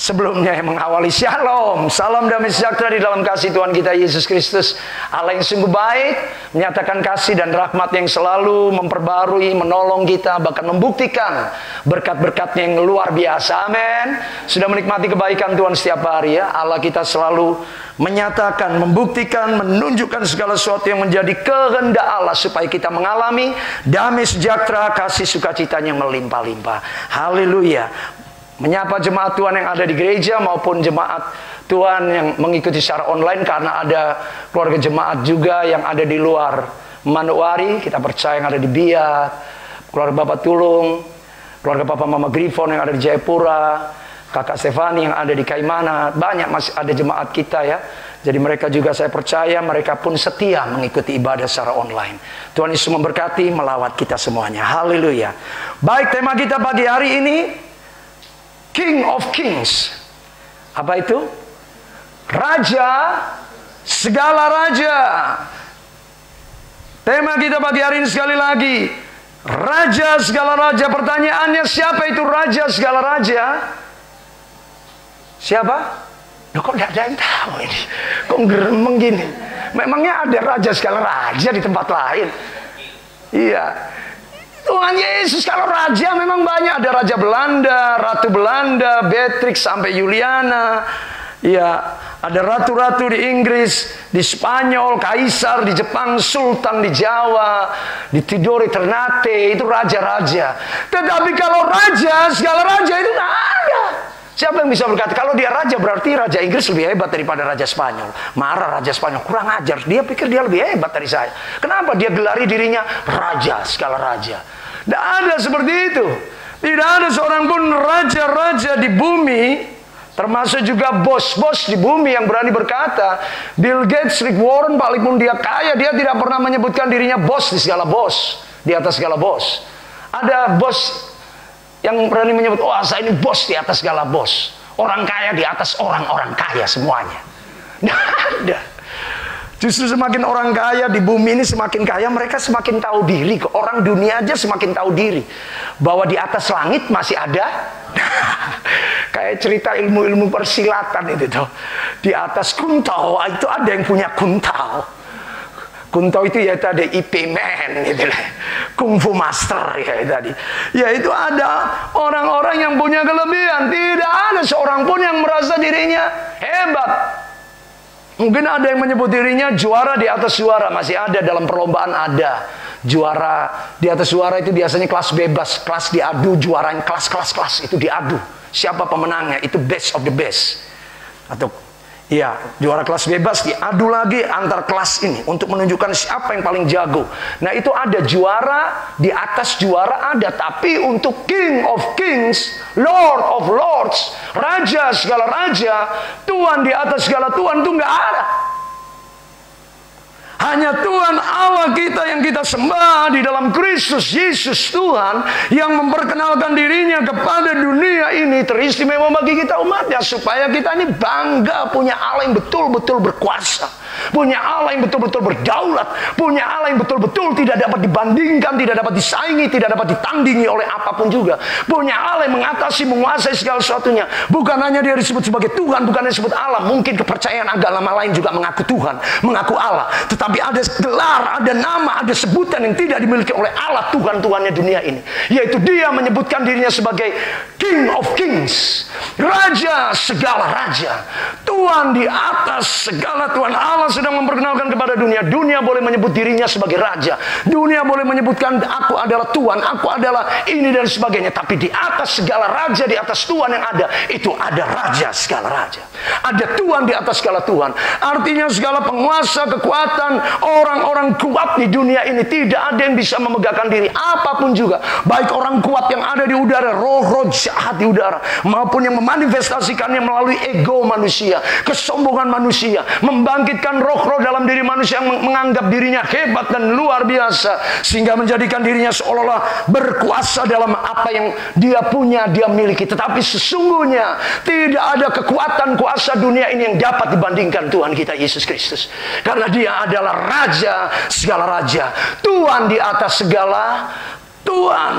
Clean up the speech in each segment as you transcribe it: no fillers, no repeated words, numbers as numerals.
Sebelumnya yang mengawali, shalom, salam damai sejahtera di dalam kasih Tuhan kita Yesus Kristus. Allah yang sungguh baik, menyatakan kasih dan rahmat yang selalu memperbarui, menolong kita, bahkan membuktikan berkat-berkatnya yang luar biasa. Amin. Sudah menikmati kebaikan Tuhan setiap hari ya. Allah kita selalu menyatakan, membuktikan, menunjukkan segala sesuatu yang menjadi kehendak Allah supaya kita mengalami damai sejahtera, kasih sukacitanya yang melimpah-limpah. Haleluya. Menyapa jemaat Tuhan yang ada di gereja maupun jemaat Tuhan yang mengikuti secara online, karena ada keluarga jemaat juga yang ada di luar Manokwari. Kita percaya yang ada di Biak, keluarga Bapak Tulung, keluarga Papa Mama Grifon yang ada di Jayapura, Kakak Stefani yang ada di Kaimana. Banyak masih ada jemaat kita ya. Jadi mereka juga saya percaya mereka pun setia mengikuti ibadah secara online. Tuhan Yesus memberkati, melawat kita semuanya. Haleluya. Baik, tema kita pagi hari ini King of Kings. Apa itu? Raja segala raja. Tema kita pagi hari ini sekali lagi, Raja segala raja. Pertanyaannya, siapa itu Raja segala raja? Siapa? Loh, kok tidak ada yang tahu ini? Kok geremeng gini? Memangnya ada Raja segala raja di tempat lain? Iya. Tuhan Yesus kalau raja memang banyak. Ada Raja Belanda, Ratu Belanda, Beatrix sampai Juliana. Ya, ada ratu-ratu di Inggris, di Spanyol, Kaisar di Jepang, Sultan di Jawa, di Tidore Ternate, itu raja-raja. Tetapi kalau raja, segala raja itu nggak ada. Siapa yang bisa berkata kalau dia raja berarti Raja Inggris lebih hebat daripada Raja Spanyol? Marah Raja Spanyol, kurang ajar. Dia pikir dia lebih hebat dari saya. Kenapa dia gelari dirinya Raja segala raja? Tidak ada seperti itu. Tidak ada seorang pun raja-raja di bumi, termasuk juga bos-bos di bumi yang berani berkata, Bill Gates, Rick Warren, walaupun dia kaya, dia tidak pernah menyebutkan dirinya bos di segala bos, di atas segala bos. Ada bos yang berani menyebut, oh saya ini bos di atas segala bos. Orang kaya di atas orang-orang kaya semuanya. Tidak ada. Justru semakin orang kaya di bumi ini semakin kaya, mereka semakin tahu diri. Orang dunia aja semakin tahu diri bahwa di atas langit masih ada. Kayak cerita ilmu-ilmu persilatan itu tuh. Di atas kuntau itu ada yang punya kuntau. Kuntau itu ya tadi IP man gitu lah. Kung Fu Master ya tadi. Ya itu ada orang-orang yang punya kelebihan. Tidak ada seorang pun yang merasa dirinya hebat. Mungkin ada yang menyebut dirinya juara di atas juara. Masih ada dalam perlombaan, ada juara di atas juara. Itu biasanya kelas bebas, kelas diadu, juaranya kelas itu diadu. Siapa pemenangnya? Itu best of the best. Atau ya, juara kelas bebas diadu lagi antar kelas ini untuk menunjukkan siapa yang paling jago. Nah, itu ada juara di atas juara ada, tapi untuk King of Kings, Lord of Lords, Raja segala raja, Tuhan di atas segala Tuhan itu nggak ada. Hanya Tuhan Allah kita yang kita sembah di dalam Kristus Yesus Tuhan, yang memperkenalkan dirinya kepada dunia ini, teristimewa bagi kita umatnya, supaya kita ini bangga punya Allah yang betul-betul berkuasa, punya Allah yang betul-betul berdaulat, punya Allah yang betul-betul tidak dapat dibandingkan, tidak dapat disaingi, tidak dapat ditandingi oleh apapun juga, punya Allah yang mengatasi, menguasai segala sesuatunya. Bukan hanya dia disebut sebagai Tuhan, bukan hanya disebut Allah. Mungkin kepercayaan agama lain juga mengaku Tuhan, mengaku Allah, tetapi ada gelar, ada nama, ada sebutan yang tidak dimiliki oleh Allah Tuhan-Tuhannya dunia ini, yaitu dia menyebutkan dirinya sebagai King of Kings, Raja segala raja, Tuhan di atas segala Tuhan. Allah sedang memperkenalkan kepada dunia. Dunia boleh menyebut dirinya sebagai raja, dunia boleh menyebutkan aku adalah Tuhan, aku adalah ini dan sebagainya. Tapi di atas segala raja, di atas Tuhan yang ada, itu ada Raja segala raja, ada Tuhan di atas segala Tuhan. Artinya segala penguasa, kekuatan, orang-orang kuat di dunia ini, tidak ada yang bisa memegahkan diri apapun juga. Baik orang kuat yang ada di udara, roh-roh jahat di udara, maupun yang memanifestasikannya melalui ego manusia, kesombongan manusia, membangkitkan roh-roh dalam diri manusia yang menganggap dirinya hebat dan luar biasa, sehingga menjadikan dirinya seolah-olah berkuasa dalam apa yang dia punya, dia miliki. Tetapi sesungguhnya tidak ada kekuatan kuasa dunia ini yang dapat dibandingkan Tuhan kita Yesus Kristus, karena dia adalah Raja segala raja, Tuhan di atas segala Tuhan.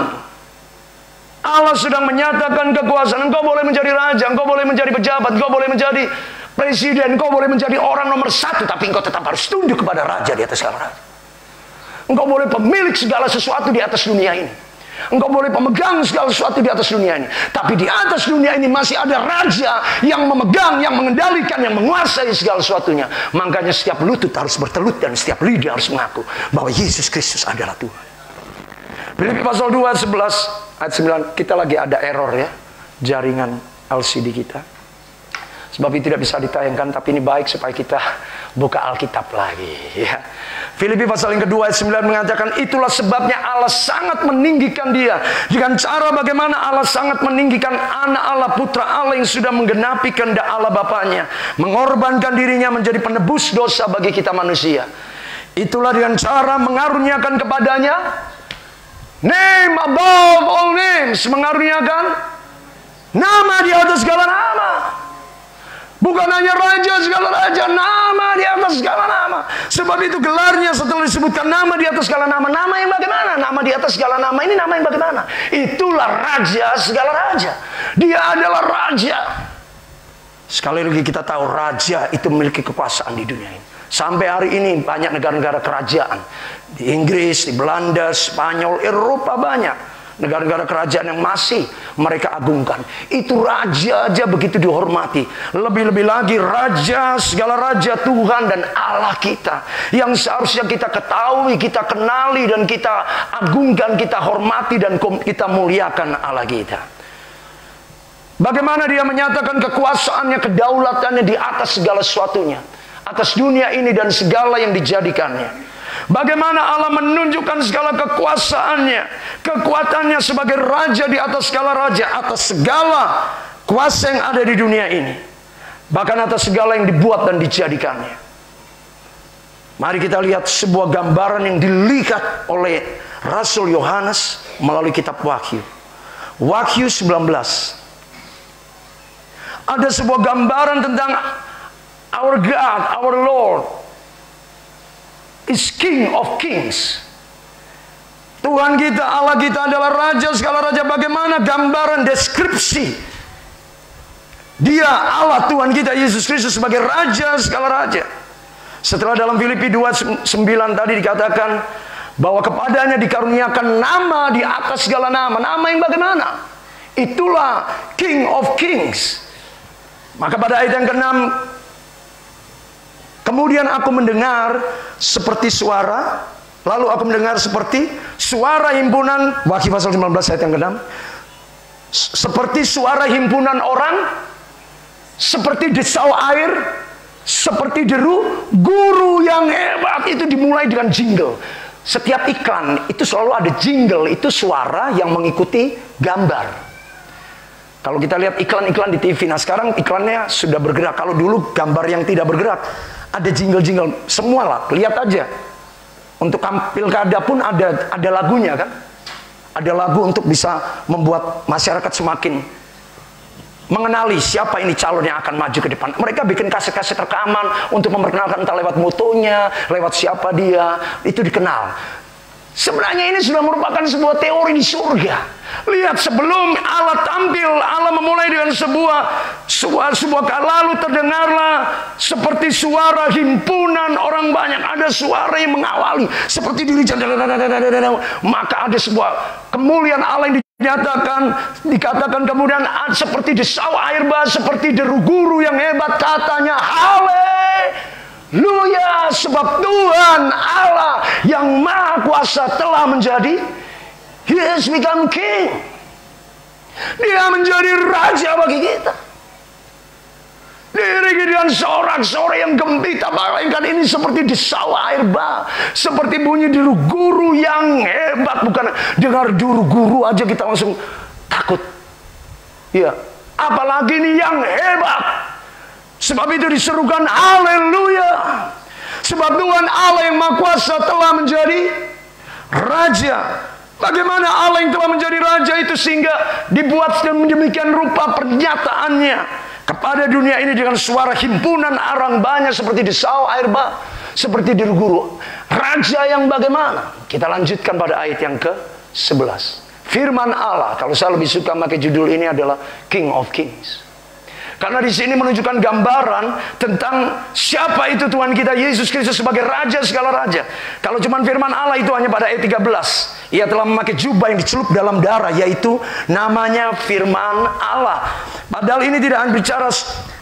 Allah sedang menyatakan kekuasaan. Engkau boleh menjadi raja, engkau boleh menjadi pejabat, engkau boleh menjadi presiden, engkau boleh menjadi orang nomor 1, tapi engkau tetap harus tunduk kepada raja di atas segala raja. Engkau boleh pemilik segala sesuatu di atas dunia ini. Engkau boleh pemegang segala sesuatu di atas dunia ini. Tapi di atas dunia ini masih ada raja yang memegang, yang mengendalikan, yang menguasai segala sesuatunya. Makanya setiap lutut harus bertelut dan setiap lidah harus mengaku bahwa Yesus Kristus adalah Tuhan. Filipi pasal 2 ayat 11 ayat 9. Kita lagi ada error ya, jaringan LCD kita. Sebab itu tidak bisa ditayangkan, tapi ini baik supaya kita buka Alkitab lagi ya. Filipi pasal yang kedua ayat 9 mengatakan, itulah sebabnya Allah sangat meninggikan dia. Dengan cara bagaimana Allah sangat meninggikan anak Allah, putra Allah yang sudah menggenapi kehendak Allah Bapaknya, mengorbankan dirinya menjadi penebus dosa bagi kita manusia. Itulah dengan cara mengaruniakan kepadanya name above all names, mengaruniakan nama di atas segala nama. Bukan hanya raja segala raja, nama di atas segala nama. Sebab itu gelarnya setelah disebutkan nama di atas segala nama. Nama yang bagaimana? Nama di atas segala nama ini nama yang bagaimana? Itulah raja segala raja. Dia adalah raja. Sekali lagi kita tahu raja itu memiliki kekuasaan di dunia ini. Sampai hari ini banyak negara-negara kerajaan. Di Inggris, di Belanda, Spanyol, Eropa banyak negara-negara kerajaan yang masih mereka agungkan. Itu raja aja begitu dihormati. Lebih-lebih lagi raja, segala raja Tuhan dan Allah kita, yang seharusnya kita ketahui, kita kenali, dan kita agungkan, kita hormati, dan kita muliakan Allah kita. Bagaimana dia menyatakan kekuasaannya, kedaulatannya di atas segala sesuatunya, atas dunia ini dan segala yang dijadikannya. Bagaimana Allah menunjukkan segala kekuasaannya, kekuatannya sebagai raja di atas segala raja, atas segala kuasa yang ada di dunia ini, bahkan atas segala yang dibuat dan dijadikannya. Mari kita lihat sebuah gambaran yang dilihat oleh Rasul Yohanes melalui kitab Wahyu. Wahyu 19. Ada sebuah gambaran tentang our God, our Lord is King of Kings. Tuhan kita, Allah kita adalah raja segala raja. Bagaimana gambaran deskripsi Dia, Allah Tuhan kita Yesus Kristus sebagai raja segala raja. Setelah dalam Filipi 2:9 tadi dikatakan bahwa kepadanya dikaruniakan nama di atas segala nama. Nama yang bagaimana? Itulah King of Kings. Maka pada ayat yang ke-6, kemudian aku mendengar seperti suara, lalu aku mendengar seperti suara himpunan, Wahyu pasal 19 ayat yang ke-6, seperti suara himpunan orang, seperti desau air, seperti deru guru yang hebat. Itu dimulai dengan jingle. Setiap iklan itu selalu ada jingle, itu suara yang mengikuti gambar. Kalau kita lihat iklan-iklan di TV, nah sekarang iklannya sudah bergerak. Kalau dulu gambar yang tidak bergerak, ada jingle-jingle, semua lah, lihat aja. Untuk pilkada pun ada lagunya kan. Ada lagu untuk bisa membuat masyarakat semakin mengenali siapa ini calon yang akan maju ke depan. Mereka bikin kaset-kaset rekaman untuk memperkenalkan, entah lewat motonya, lewat siapa dia, itu dikenal. Sebenarnya ini sudah merupakan sebuah teori di surga. Lihat, sebelum Allah tampil, Allah memulai dengan sebuah lalu terdengarlah seperti suara himpunan orang banyak. Ada suara yang mengawali seperti diri, maka ada sebuah kemuliaan Allah yang dikatakan kemudian seperti desau air bah, seperti deru guru yang hebat. Katanya haleluya, sebab Tuhan Allah yang Maha Kuasa telah menjadi, He has become King. Dia menjadi raja bagi kita. Diiringi dengan sorak-sorai yang gembira. Bayangkan ini seperti desau air bah, seperti bunyi deru guru yang hebat. Bukan dengar deru guru aja kita langsung takut. Ya, apalagi ini yang hebat. Sebab itu diserukan haleluya. Sebab Tuhan Allah yang Maha Kuasa telah menjadi raja. Bagaimana Allah yang telah menjadi raja itu sehingga dibuat demikian rupa pernyataannya kepada dunia ini dengan suara himpunan orang banyak seperti desau air bah, seperti deru guru. Raja yang bagaimana? Kita lanjutkan pada ayat yang ke-11. Firman Allah, kalau saya lebih suka pakai judul ini adalah King of Kings. Karena di sini menunjukkan gambaran tentang siapa itu Tuhan kita Yesus Kristus sebagai Raja segala Raja. Kalau cuma firman Allah itu hanya pada ayat 13. Ia telah memakai jubah yang dicelup dalam darah, yaitu namanya firman Allah. Padahal ini tidak bicara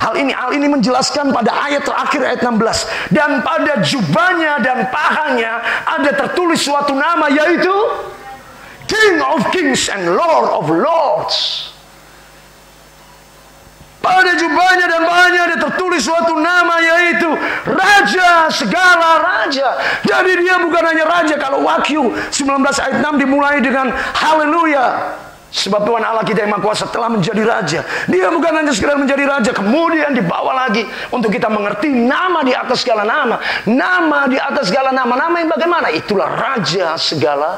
hal ini. Hal ini menjelaskan pada ayat terakhir, ayat 16. Dan pada jubahnya dan pahanya ada tertulis suatu nama, yaitu King of Kings and Lord of Lords. Pada jubahnya dan pahanya ada tertulis suatu nama, yaitu Raja segala Raja. Jadi dia bukan hanya Raja. Kalau Wahyu 19 ayat 6 dimulai dengan Haleluya, sebab Tuhan Allah kita yang Maha Kuasa telah menjadi Raja. Dia bukan hanya sekedar menjadi Raja, kemudian dibawa lagi untuk kita mengerti nama di atas segala nama. Nama di atas segala nama. Nama yang bagaimana? Itulah Raja segala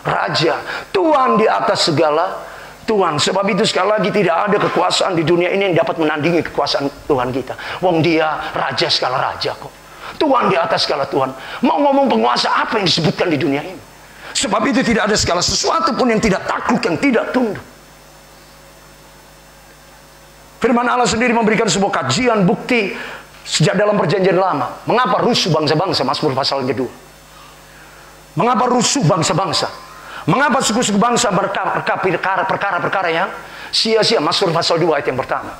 Raja. Tuhan di atas segala Tuhan. Sebab itu sekali lagi tidak ada kekuasaan di dunia ini yang dapat menandingi kekuasaan Tuhan kita. Wong dia Raja segala Raja kok. Tuhan di atas segala Tuhan. Mau ngomong penguasa apa yang disebutkan di dunia ini? Sebab itu tidak ada segala sesuatu pun yang tidak takluk, yang tidak tunduk. Firman Allah sendiri memberikan sebuah kajian bukti sejak dalam perjanjian lama. Mengapa rusuh bangsa-bangsa? Mazmur pasal yang kedua. Mengapa rusuh bangsa-bangsa? Mengapa suku-suku bangsa perkara-perkara yang sia-sia? Mazmur pasal 2 ayat yang pertama.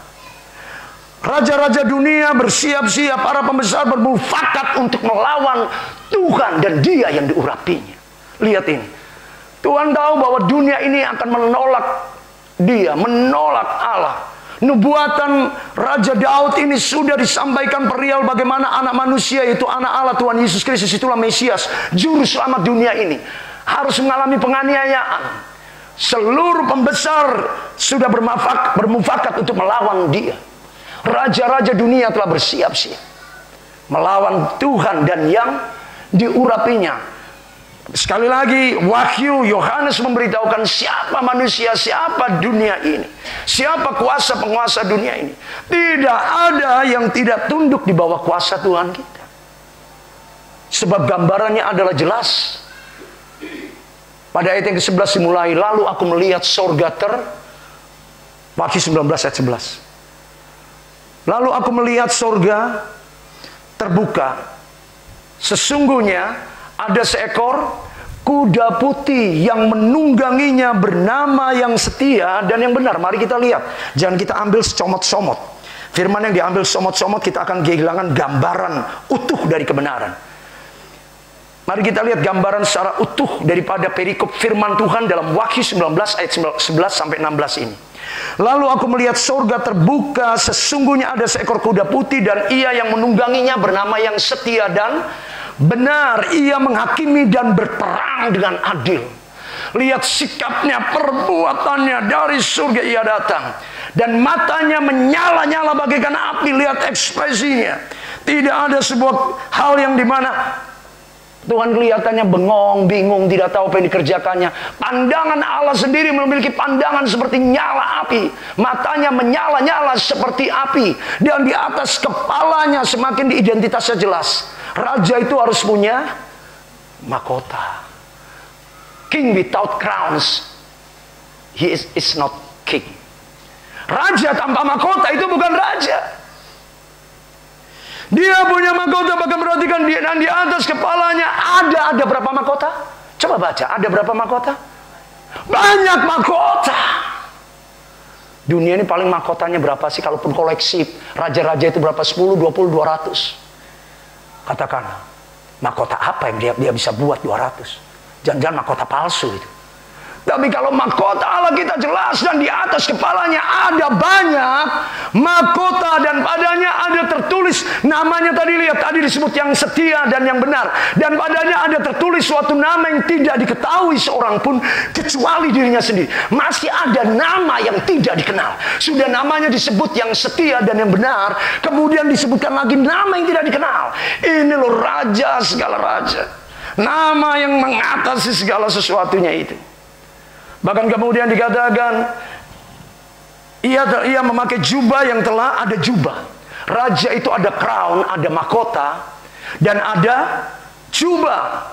Raja-raja dunia bersiap-siap, para pembesar bermufakat untuk melawan Tuhan dan Dia yang diurapinya. Lihat ini. Tuhan tahu bahwa dunia ini akan menolak Dia, menolak Allah. Nubuatan Raja Daud ini sudah disampaikan perihal bagaimana anak manusia, yaitu anak Allah Tuhan Yesus Kristus, itulah Mesias, juru selamat dunia ini, harus mengalami penganiayaan. Seluruh pembesar sudah bermufakat untuk melawan Dia. Raja-raja dunia telah bersiap-siap melawan Tuhan dan yang diurapinya. Sekali lagi, Wahyu Yohanes memberitahukan siapa manusia, siapa dunia ini, siapa kuasa penguasa dunia ini. Tidak ada yang tidak tunduk di bawah kuasa Tuhan kita. Sebab gambarannya adalah jelas. Pada ayat yang ke-11 dimulai, lalu aku melihat sorga Wahyu 19 ayat 11. Lalu aku melihat sorga terbuka. Sesungguhnya ada seekor kuda putih yang menungganginya bernama yang setia dan yang benar. Mari kita lihat. Jangan kita ambil secomot-comot. Firman yang diambil somot-somot, kita akan kehilangan gambaran utuh dari kebenaran. Mari kita lihat gambaran secara utuh daripada perikop firman Tuhan dalam Wahyu 19 ayat 11 sampai 16 ini. Lalu aku melihat sorga terbuka, sesungguhnya ada seekor kuda putih dan ia yang menungganginya bernama yang setia dan benar. Ia menghakimi dan berperang dengan adil. Lihat sikapnya, perbuatannya, dari surga ia datang. Dan matanya menyala-nyala bagaikan api. Lihat ekspresinya. Tidak ada sebuah hal yang dimana Tuhan kelihatannya bengong, bingung, tidak tahu apa yang dikerjakannya. Pandangan Allah sendiri memiliki pandangan seperti nyala api. Matanya menyala-nyala seperti api. Dan di atas kepalanya semakin identitasnya jelas. Raja itu harus punya mahkota. King without crowns, he is not king. Raja tanpa mahkota itu bukan raja. Dia punya mahkota, bahkan perhatikan dia, dan di atas kepalanya ada berapa mahkota? Coba baca, ada berapa mahkota? Banyak mahkota. Dunia ini paling mahkotanya berapa sih? Kalaupun koleksi raja-raja itu berapa? 10, 20, 200. Katakan, mahkota apa yang dia bisa buat 200? Jangan-jangan mahkota palsu itu. Tapi kalau mahkota Allah kita jelas, dan di atas kepalanya ada banyak mahkota, dan padanya ada tertulis namanya. Tadi disebut yang setia dan yang benar, dan padanya ada tertulis suatu nama yang tidak diketahui seorang pun kecuali dirinya sendiri. Masih ada nama yang tidak dikenal. Sudah namanya disebut yang setia dan yang benar, kemudian disebutkan lagi nama yang tidak dikenal. Ini loh Raja segala raja, nama yang mengatasi segala sesuatunya itu. Bahkan kemudian dikatakan ia memakai jubah yang telah ada jubah. Raja itu ada crown, ada mahkota, dan ada jubah.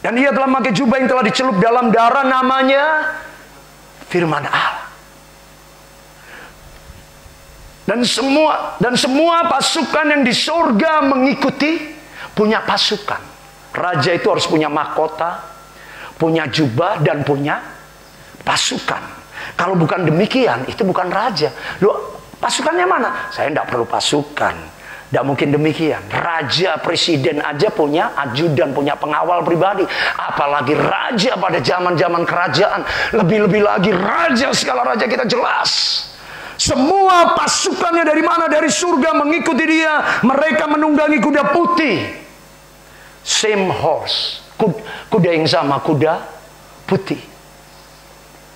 Dan ia telah memakai jubah yang telah dicelup dalam darah, namanya firman Allah. Dan semua pasukan yang di surga mengikuti punya pasukan. Raja itu harus punya mahkota, punya jubah, dan punya pasukan. Kalau bukan demikian, itu bukan raja. Loh, pasukannya mana? Saya tidak perlu pasukan. Tidak mungkin demikian. Raja, presiden aja punya ajudan, punya pengawal pribadi. Apalagi raja pada zaman-zaman kerajaan. Lebih-lebih lagi raja, segala raja kita jelas. Semua pasukannya dari mana? Dari surga mengikuti dia. Mereka menunggangi kuda putih. Same horse. Kuda yang sama, kuda putih.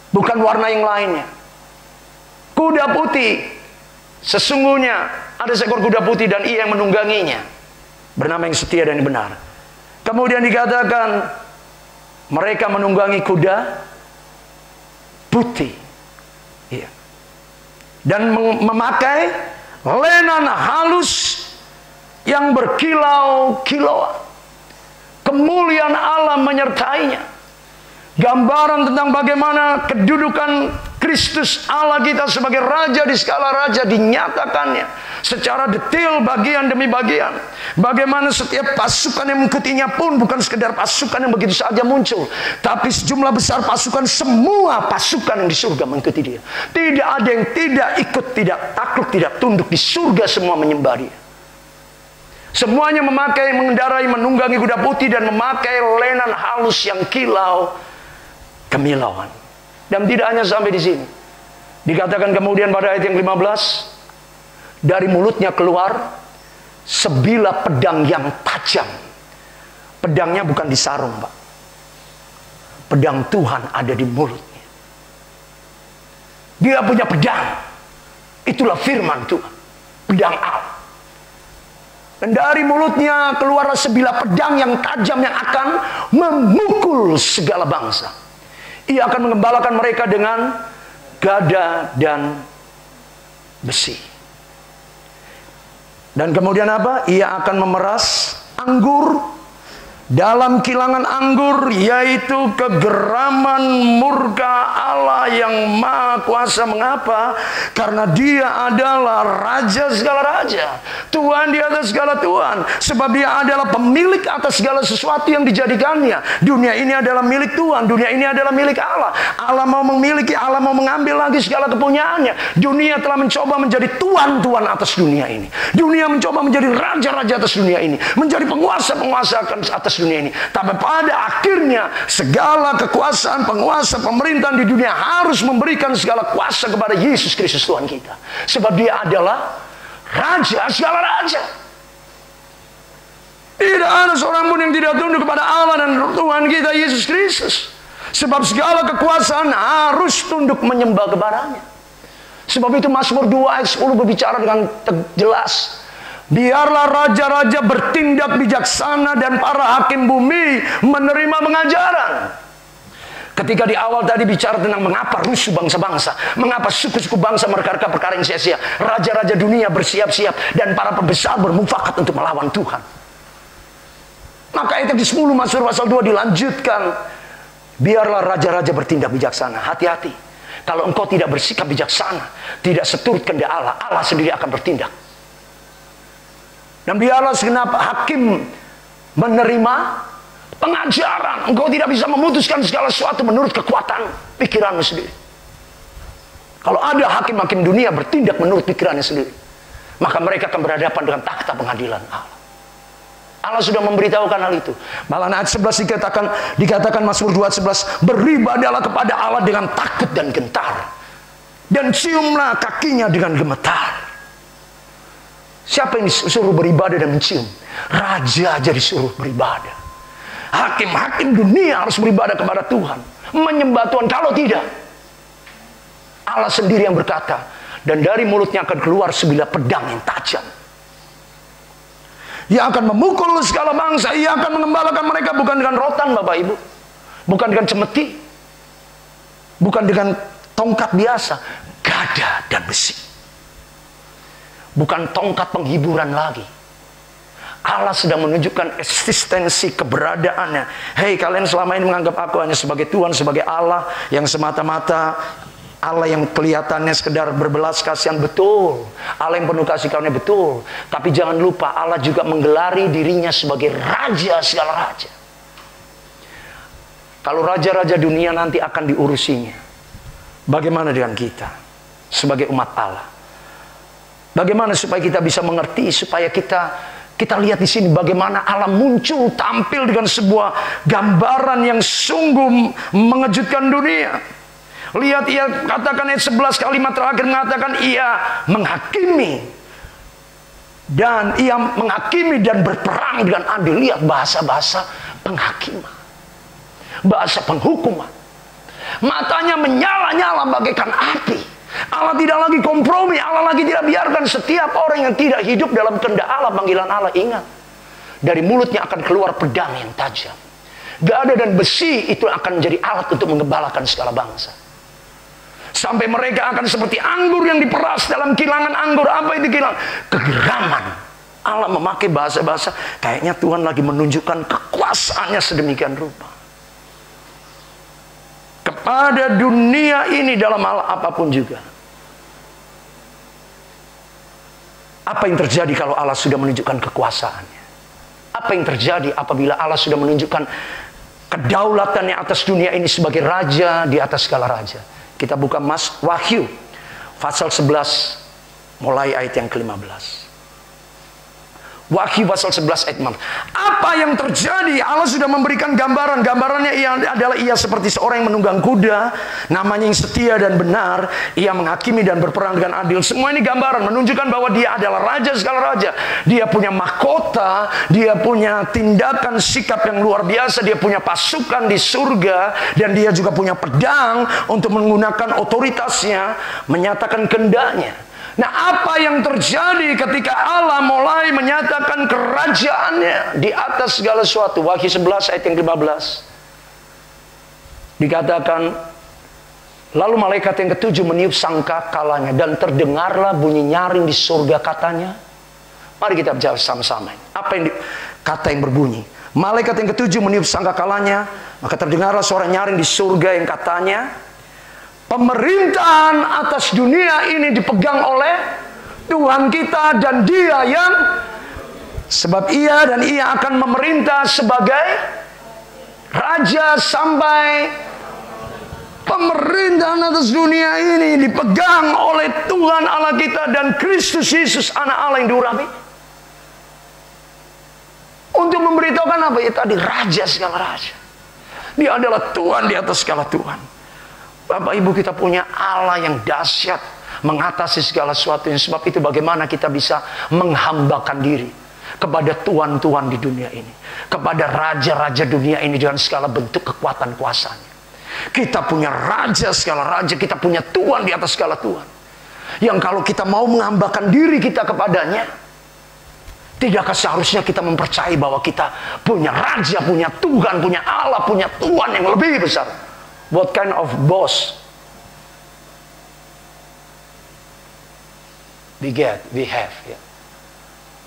Bukan warna yang lainnya. Kuda putih. Sesungguhnya ada seekor kuda putih dan ia yang menungganginya. Bernama yang setia dan yang benar. Kemudian dikatakan mereka menunggangi kuda putih. Iya. Dan memakai lenan halus yang berkilau-kilauan. Kemuliaan Allah menyertainya. Gambaran tentang bagaimana kedudukan Kristus Allah kita sebagai raja di skala raja dinyatakannya secara detail bagian demi bagian. Bagaimana setiap pasukan yang mengikutinya pun bukan sekedar pasukan yang begitu saja muncul, tapi sejumlah besar pasukan, semua pasukan yang di surga mengikuti dia. Tidak ada yang tidak ikut, tidak takluk, tidak tunduk. Di surga semua menyembah dia. Semuanya mengendarai, menunggangi kuda putih dan memakai lenan halus yang kilau kemilauan. Dan tidak hanya sampai di sini. Dikatakan kemudian pada ayat yang 15, dari mulutnya keluar sebilah pedang yang tajam. Pedangnya bukan di sarung, Pak. Pedang Tuhan ada di mulutnya. Dia punya pedang. Itulah firman Tuhan. Pedang Allah. Dan dari mulutnya keluarlah sebilah pedang yang tajam yang akan memukul segala bangsa. Ia akan mengembalakan mereka dengan gada dan besi. Dan kemudian apa? Ia akan memeras anggur dalam kilangan anggur, yaitu kegeraman murka Allah yang maha kuasa. Mengapa? Karena dia adalah raja segala raja, Tuhan di atas segala Tuhan. Sebab dia adalah pemilik atas segala sesuatu yang dijadikannya. Dunia ini adalah milik Tuhan, dunia ini adalah milik Allah. Allah mau memiliki, Allah mau mengambil lagi segala kepunyaannya. Dunia telah mencoba menjadi tuan-tuan atas dunia ini. Dunia mencoba menjadi raja-raja atas dunia ini, menjadi penguasa-penguasa atas dunia ini. Tapi pada akhirnya segala kekuasaan, penguasa, pemerintahan di dunia harus memberikan segala kuasa kepada Yesus Kristus Tuhan kita. Sebab dia adalah raja segala raja. Tidak ada seorang pun yang tidak tunduk kepada Allah dan Tuhan kita Yesus Kristus. Sebab segala kekuasaan harus tunduk menyembah kepadanya. Sebab itu Mazmur 2 ayat 10 berbicara dengan jelas. Biarlah raja-raja bertindak bijaksana dan para hakim bumi menerima pengajaran. Ketika di awal tadi bicara tentang mengapa rusuh bangsa-bangsa, mengapa suku-suku bangsa mereka perkara yang sia-sia, raja-raja dunia bersiap-siap dan para pembesar bermufakat untuk melawan Tuhan. Maka ayat di 10 Mazmur pasal 2 dilanjutkan, biarlah raja-raja bertindak bijaksana. Hati-hati, kalau engkau tidak bersikap bijaksana, tidak seturut kehendak Allah, Allah sendiri akan bertindak. Dan biarlah segenap hakim menerima pengajaran. Engkau tidak bisa memutuskan segala sesuatu menurut kekuatan pikiranmu sendiri. Kalau ada hakim-hakim dunia bertindak menurut pikirannya sendiri, maka mereka akan berhadapan dengan takhta pengadilan Allah. Allah sudah memberitahukan hal itu. Malah ayat 11 dikatakan Mazmur 2 ayat 11, beribadahlah kepada Allah dengan takut dan gentar, dan ciumlah kakinya dengan gemetar. Siapa yang disuruh beribadah dan mencium? Raja aja disuruh beribadah. Hakim-hakim dunia harus beribadah kepada Tuhan, menyembah Tuhan. Kalau tidak, Allah sendiri yang berkata, dan dari mulutnya akan keluar sebilah pedang yang tajam. Ia akan memukul segala bangsa. Ia akan mengembalakan mereka bukan dengan rotan, Bapak Ibu, bukan dengan cemeti, bukan dengan tongkat biasa, gada dan besi. Bukan tongkat penghiburan lagi. Allah sedang menunjukkan eksistensi keberadaannya. Hei, kalian selama ini menganggap aku hanya sebagai Tuhan, sebagai Allah yang semata-mata Allah yang kelihatannya sekedar berbelas kasihan, betul. Allah yang penuh kasih karunia, betul. Tapi jangan lupa Allah juga menggelari dirinya sebagai Raja segala raja. Kalau raja-raja dunia nanti akan diurusinya, bagaimana dengan kita sebagai umat Allah? Bagaimana supaya kita bisa mengerti, supaya kita lihat di sini bagaimana Allah muncul tampil dengan sebuah gambaran yang sungguh mengejutkan dunia. Lihat, ia katakan ayat 11, kalimat terakhir mengatakan ia menghakimi. Dan ia menghakimi dan berperang dengan adil. Lihat bahasa-bahasa penghakiman, bahasa penghukuman. Matanya menyala-nyala bagaikan api. Allah tidak lagi kompromi. Allah lagi tidak biarkan setiap orang yang tidak hidup dalam kehendak Allah, panggilan Allah. Ingat, dari mulutnya akan keluar pedang yang tajam. Gada dan besi itu akan menjadi alat untuk mengembalakan segala bangsa. Sampai mereka akan seperti anggur yang diperas dalam kilangan anggur. Apa itu kilangan? Kegeraman. Allah memakai bahasa-bahasa kayaknya Tuhan lagi menunjukkan kekuasaannya sedemikian rupa kepada dunia ini dalam hal apapun juga. Apa yang terjadi kalau Allah sudah menunjukkan kekuasaannya? Apa yang terjadi apabila Allah sudah menunjukkan kedaulatannya atas dunia ini sebagai raja di atas segala raja? Kita buka Wahyu pasal 11 mulai ayat yang ke-15. Wahyu pasal 11 ayat 6. Apa yang terjadi? Allah sudah memberikan gambaran. Gambarannya adalah ia seperti seorang yang menunggang kuda, namanya yang setia dan benar. Ia menghakimi dan berperang dengan adil. Semua ini gambaran menunjukkan bahwa dia adalah raja segala raja. Dia punya mahkota, dia punya tindakan sikap yang luar biasa, dia punya pasukan di surga, dan dia juga punya pedang untuk menggunakan otoritasnya menyatakan kehendaknya. Nah, apa yang terjadi ketika Allah mulai menyatakan kerajaannya di atas segala sesuatu? Wahyu 11 ayat yang 15. Dikatakan, lalu malaikat yang ketujuh meniup sangkakalanya dan terdengarlah bunyi nyaring di surga, katanya. Mari kita bicara sama-sama. Apa yang kata yang berbunyi? Malaikat yang ketujuh meniup sangkakalanya, maka terdengarlah suara nyaring di surga yang katanya, pemerintahan atas dunia ini dipegang oleh Tuhan kita dan Dia yang, sebab Ia dan Ia akan memerintah sebagai Raja sampai pemerintahan atas dunia ini dipegang oleh Tuhan Allah kita dan Kristus Yesus anak Allah yang diurapi. Untuk memberitahukan apa ya tadi? Raja segala raja. Dia adalah Tuhan di atas segala Tuhan. Bapak Ibu, kita punya Allah yang dahsyat mengatasi segala sesuatu. Sebab itu bagaimana kita bisa menghambakan diri kepada tuan-tuan di dunia ini, kepada raja-raja dunia ini dengan segala bentuk kekuatan kuasanya. Kita punya raja segala raja, kita punya Tuhan di atas segala Tuhan, yang kalau kita mau menghambakan diri kita kepadanya, tidakkah seharusnya kita mempercayai bahwa kita punya raja, punya Tuhan, punya Allah, punya Tuhan yang lebih besar? What kind of boss we have, ya.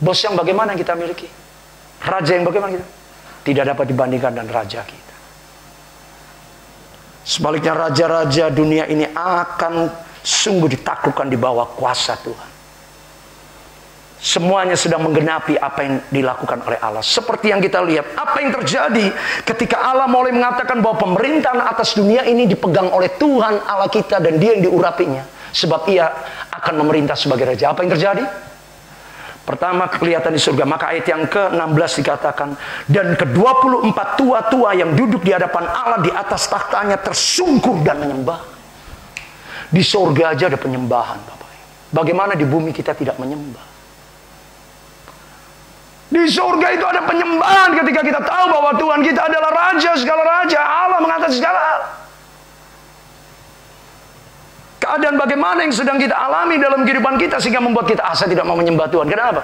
Bos yang bagaimana kita miliki? Raja yang bagaimana kita? Tidak dapat dibandingkan dengan raja kita. Sebaliknya raja-raja dunia ini akan sungguh ditaklukkan di bawah kuasa Tuhan. Semuanya sedang menggenapi apa yang dilakukan oleh Allah. Seperti yang kita lihat, apa yang terjadi ketika Allah mulai mengatakan bahwa pemerintahan atas dunia ini dipegang oleh Tuhan Allah kita dan Dia yang diurapinya. Sebab Ia akan memerintah sebagai raja. Apa yang terjadi? Pertama, kelihatan di surga. Maka ayat yang ke-16 dikatakan, dan ke-24 tua-tua yang duduk di hadapan Allah di atas tahtanya tersungkur dan menyembah. Di surga aja ada penyembahan, Bapak. Bagaimana di bumi kita tidak menyembah? Di surga itu ada penyembahan ketika kita tahu bahwa Tuhan kita adalah raja segala raja, Allah mengatasi segala hal. Keadaan bagaimana yang sedang kita alami dalam kehidupan kita sehingga membuat kita saya tidak mau menyembah Tuhan. Kenapa?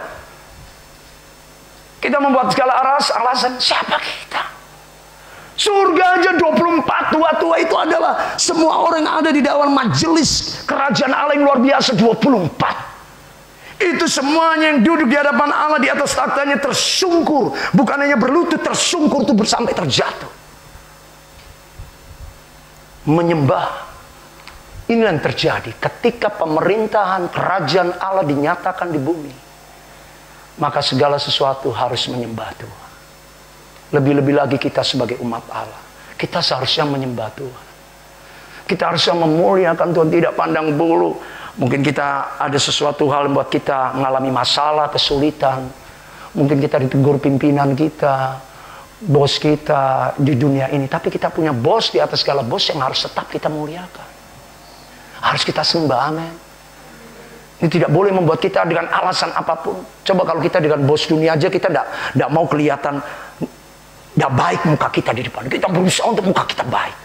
Kita membuat segala alasan, siapa kita? Surga aja 24 tua-tua itu adalah semua orang yang ada di dalam majelis kerajaan Allah yang luar biasa 24. Itu semuanya yang duduk di hadapan Allah di atas takhtanya tersungkur. Bukan hanya berlutut, tersungkur itu sampai terjatuh. Menyembah. Inilah yang terjadi ketika pemerintahan kerajaan Allah dinyatakan di bumi. Maka segala sesuatu harus menyembah Tuhan. Lebih-lebih lagi kita sebagai umat Allah. Kita seharusnya menyembah Tuhan. Kita harusnya memuliakan Tuhan, tidak pandang bulu. Mungkin kita ada sesuatu hal yang buat kita mengalami masalah, kesulitan. Mungkin kita ditegur pimpinan kita, bos kita di dunia ini. Tapi kita punya bos di atas segala bos yang harus tetap kita muliakan. Harus kita sembah, amin. Ini tidak boleh membuat kita dengan alasan apapun. Coba kalau kita dengan bos dunia aja, kita tidak mau kelihatan tidak baik muka kita di depan. Kita berusaha untuk muka kita baik.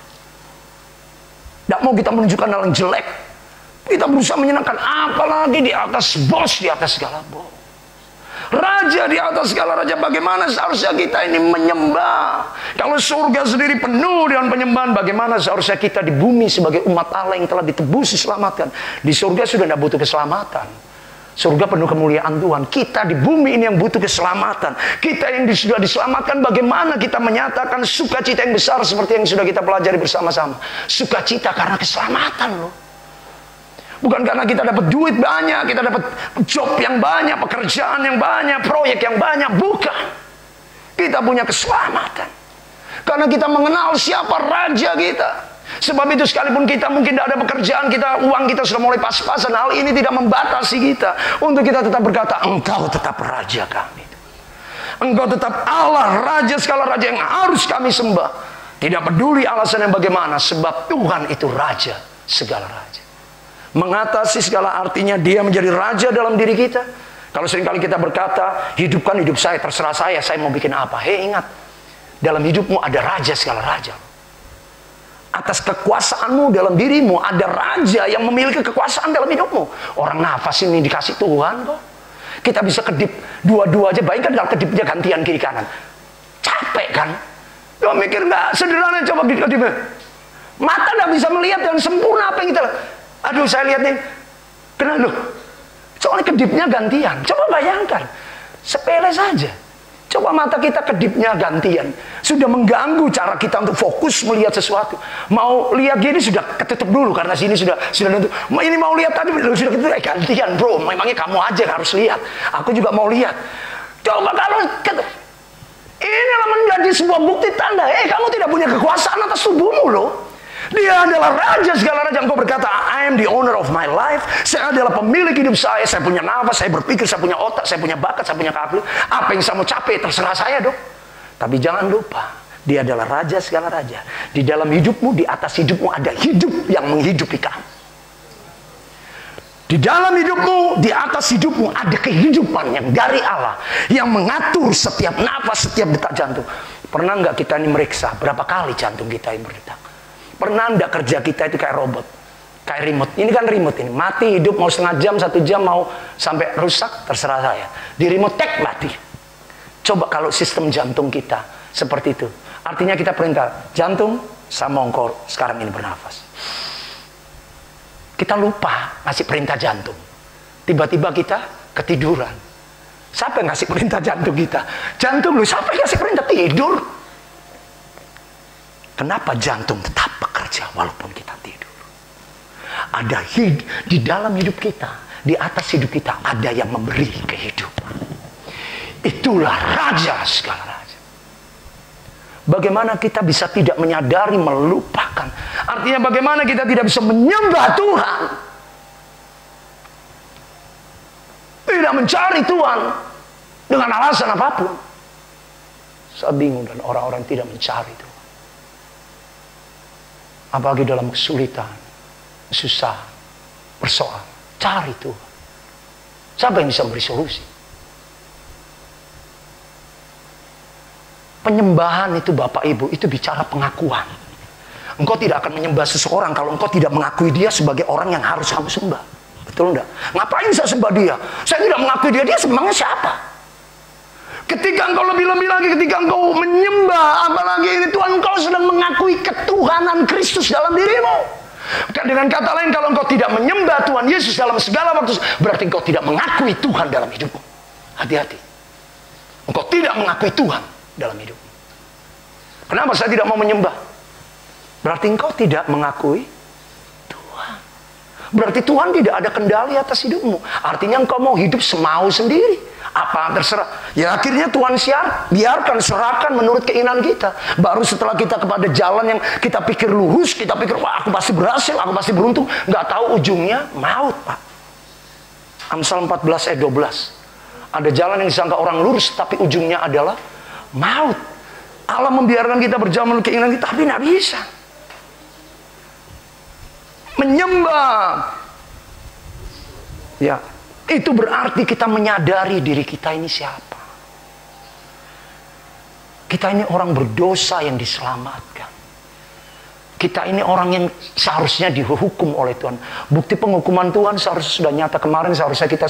Tidak mau kita menunjukkan hal yang jelek. Kita berusaha menyenangkan, apalagi di atas bos, di atas segala bos. Raja di atas segala raja, bagaimana seharusnya kita ini menyembah? Kalau surga sendiri penuh dengan penyembahan, bagaimana seharusnya kita di bumi sebagai umat Allah yang telah ditebus, diselamatkan? Di surga sudah tidak butuh keselamatan. Surga penuh kemuliaan Tuhan. Kita di bumi ini yang butuh keselamatan. Kita yang sudah diselamatkan, bagaimana kita menyatakan sukacita yang besar seperti yang sudah kita pelajari bersama-sama. Sukacita karena keselamatan loh. Bukan karena kita dapat duit banyak, kita dapat job yang banyak, pekerjaan yang banyak, proyek yang banyak. Bukan. Kita punya keselamatan. Karena kita mengenal siapa raja kita. Sebab itu sekalipun kita mungkin tidak ada pekerjaan, uang kita sudah mulai pas-pasan, hal ini tidak membatasi kita. Untuk kita tetap berkata, Engkau tetap raja kami. Engkau tetap Allah, raja segala raja yang harus kami sembah. Tidak peduli alasannya bagaimana, sebab Tuhan itu raja segala raja. Mengatasi segala artinya dia menjadi raja dalam diri kita. Kalau seringkali kita berkata, hidupkan hidup saya, terserah saya mau bikin apa. Hei, ingat, dalam hidupmu ada raja segala raja. Atas kekuasaanmu dalam dirimu ada raja yang memiliki kekuasaan dalam hidupmu. Orang nafas ini dikasih Tuhan kok. Kita bisa kedip dua-dua aja. Bayangkan kalau kedipnya gantian kiri kanan. Capek kan? Lo mikir nggak sederhana, coba kedipnya. Mata nggak bisa melihat yang sempurna apa yang kita. Aduh, saya lihat nih. Kenapa loh? Soalnya kedipnya gantian. Coba bayangkan. Sepele saja. Coba mata kita kedipnya gantian. Sudah mengganggu cara kita untuk fokus melihat sesuatu. Mau lihat gini sudah ketutup dulu. Karena sini sudah nutup. Ini mau lihat tadi sudah ketutup. Gantian bro. Memangnya kamu aja yang harus lihat. Aku juga mau lihat. Coba kalau inilah menjadi sebuah bukti tanda. Kamu tidak punya kekuasaan atas tubuhmu loh. Dia adalah raja segala raja. Engkau berkata, I am the owner of my life. Saya adalah pemilik hidup saya. Saya punya nafas, saya berpikir, saya punya otak, saya punya bakat, saya punya keahlian. Apa yang saya mau capai, terserah saya dong. Tapi jangan lupa, dia adalah raja segala raja. Di dalam hidupmu, di atas hidupmu ada hidup yang menghidupi kamu. Di dalam hidupmu, di atas hidupmu ada kehidupan yang dari Allah. Yang mengatur setiap nafas, setiap detak jantung. Pernah nggak kita ini meriksa berapa kali jantung kita yang berdetak? Pernah enggak kerja kita itu kayak robot? Kayak remote. Ini kan remote ini. Mati, hidup, mau setengah jam, 1 jam, mau sampai rusak, terserah saya. Di remote tek mati. Coba kalau sistem jantung kita seperti itu. Artinya kita perintah, jantung sama engkau sekarang ini bernafas. Kita lupa ngasih perintah jantung. Tiba-tiba kita ketiduran. Siapa yang ngasih perintah jantung kita? Jantung lu, siapa yang ngasih perintah tidur? Kenapa jantung tetap bekerja walaupun kita tidur? Ada di dalam hidup kita, di atas hidup kita ada yang memberi kehidupan. Itulah raja segala raja. Bagaimana kita bisa tidak menyadari, melupakan? Artinya bagaimana kita tidak bisa menyembah Tuhan? Tidak mencari Tuhan dengan alasan apapun. Saya bingung dan orang-orang tidak mencari Tuhan. Apalagi dalam kesulitan, susah, persoalan. Cari Tuhan. Siapa yang bisa memberi solusi? Penyembahan itu Bapak Ibu, itu bicara pengakuan. Engkau tidak akan menyembah seseorang kalau engkau tidak mengakui dia sebagai orang yang harus kamu sembah. Betul enggak? Ngapain saya sembah dia? Saya tidak mengakui dia sembahnya siapa? Ketika engkau lebih-lebih lagi, ketika engkau menyembah, apalagi ini Tuhan, engkau sedang mengakui ketuhanan Kristus dalam dirimu. Dengan kata lain, kalau engkau tidak menyembah Tuhan Yesus dalam segala waktu, berarti engkau tidak mengakui Tuhan dalam hidupmu. Hati-hati. Engkau tidak mengakui Tuhan dalam hidupmu. Kenapa saya tidak mau menyembah? Berarti engkau tidak mengakui Tuhan. Berarti Tuhan tidak ada kendali atas hidupmu. Artinya engkau mau hidup semau sendiri. Apa terserah. Ya akhirnya Tuhan biarkan, serahkan menurut keinginan kita. Baru setelah kita kepada jalan yang kita pikir lurus, kita pikir, wah aku pasti berhasil, aku pasti beruntung. Nggak tahu ujungnya maut, Pak. Amsal 14 ayat 12. Ada jalan yang disangka orang lurus, tapi ujungnya adalah maut. Allah membiarkan kita berjalan menurut keinginan kita, tapi nggak bisa. Menyembah. Ya. Itu berarti kita menyadari diri kita ini siapa. Kita ini orang berdosa yang diselamatkan. Kita ini orang yang seharusnya dihukum oleh Tuhan. Bukti penghukuman Tuhan seharusnya sudah nyata. Kemarin seharusnya kita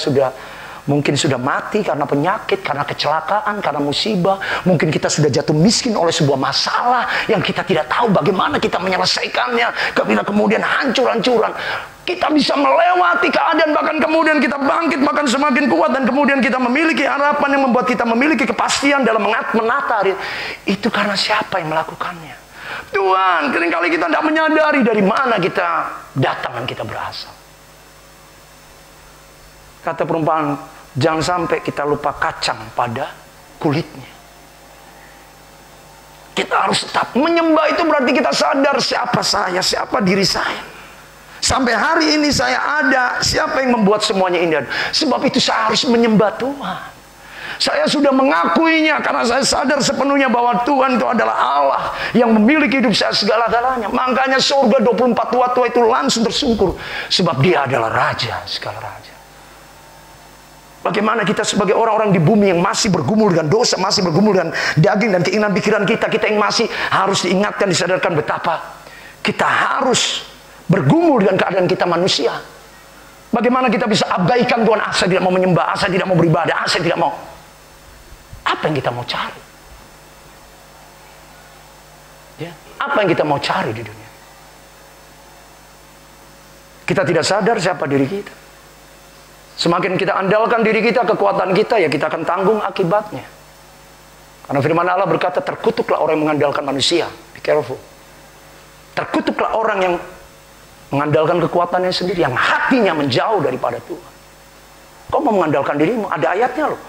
mungkin sudah mati karena penyakit, karena kecelakaan, karena musibah. Mungkin kita sudah jatuh miskin oleh sebuah masalah yang kita tidak tahu bagaimana kita menyelesaikannya. Kemudian hancur-hancuran. Kita bisa melewati keadaan, bahkan kemudian kita bangkit, bahkan semakin kuat. Dan kemudian kita memiliki harapan yang membuat kita memiliki kepastian dalam menata hari. Itu karena siapa yang melakukannya? Tuhan. Seringkali kita tidak menyadari dari mana kita datang dan kita berasal. Kata perumpamaan, jangan sampai kita lupa kacang pada kulitnya. Kita harus tetap menyembah. Itu berarti kita sadar siapa saya, siapa diri saya. Sampai hari ini saya ada. Siapa yang membuat semuanya indah? Sebab itu saya harus menyembah Tuhan. Saya sudah mengakuinya karena saya sadar sepenuhnya bahwa Tuhan itu adalah Allah yang memiliki hidup saya segala-galanya. Makanya surga 24 tua-tua itu langsung tersungkur. Sebab dia adalah Raja segala raja. Bagaimana kita sebagai orang-orang di bumi yang masih bergumul dengan dosa, masih bergumul dengan daging dan keinginan pikiran kita yang masih harus diingatkan, disadarkan betapa kita harus bergumul dengan keadaan kita manusia. Bagaimana kita bisa abaikan Tuhan? Saya tidak mau menyembah, saya tidak mau beribadah, saya tidak mau. Apa yang kita mau cari? Ya, apa yang kita mau cari di dunia? Kita tidak sadar siapa diri kita. Semakin kita andalkan diri kita, kekuatan kita, ya kita akan tanggung akibatnya. Karena firman Allah berkata, terkutuklah orang yang mengandalkan manusia. Be careful. Terkutuklah orang yang mengandalkan kekuatannya sendiri, yang hatinya menjauh daripada Tuhan. Kau mau mengandalkan dirimu? Ada ayatnya loh.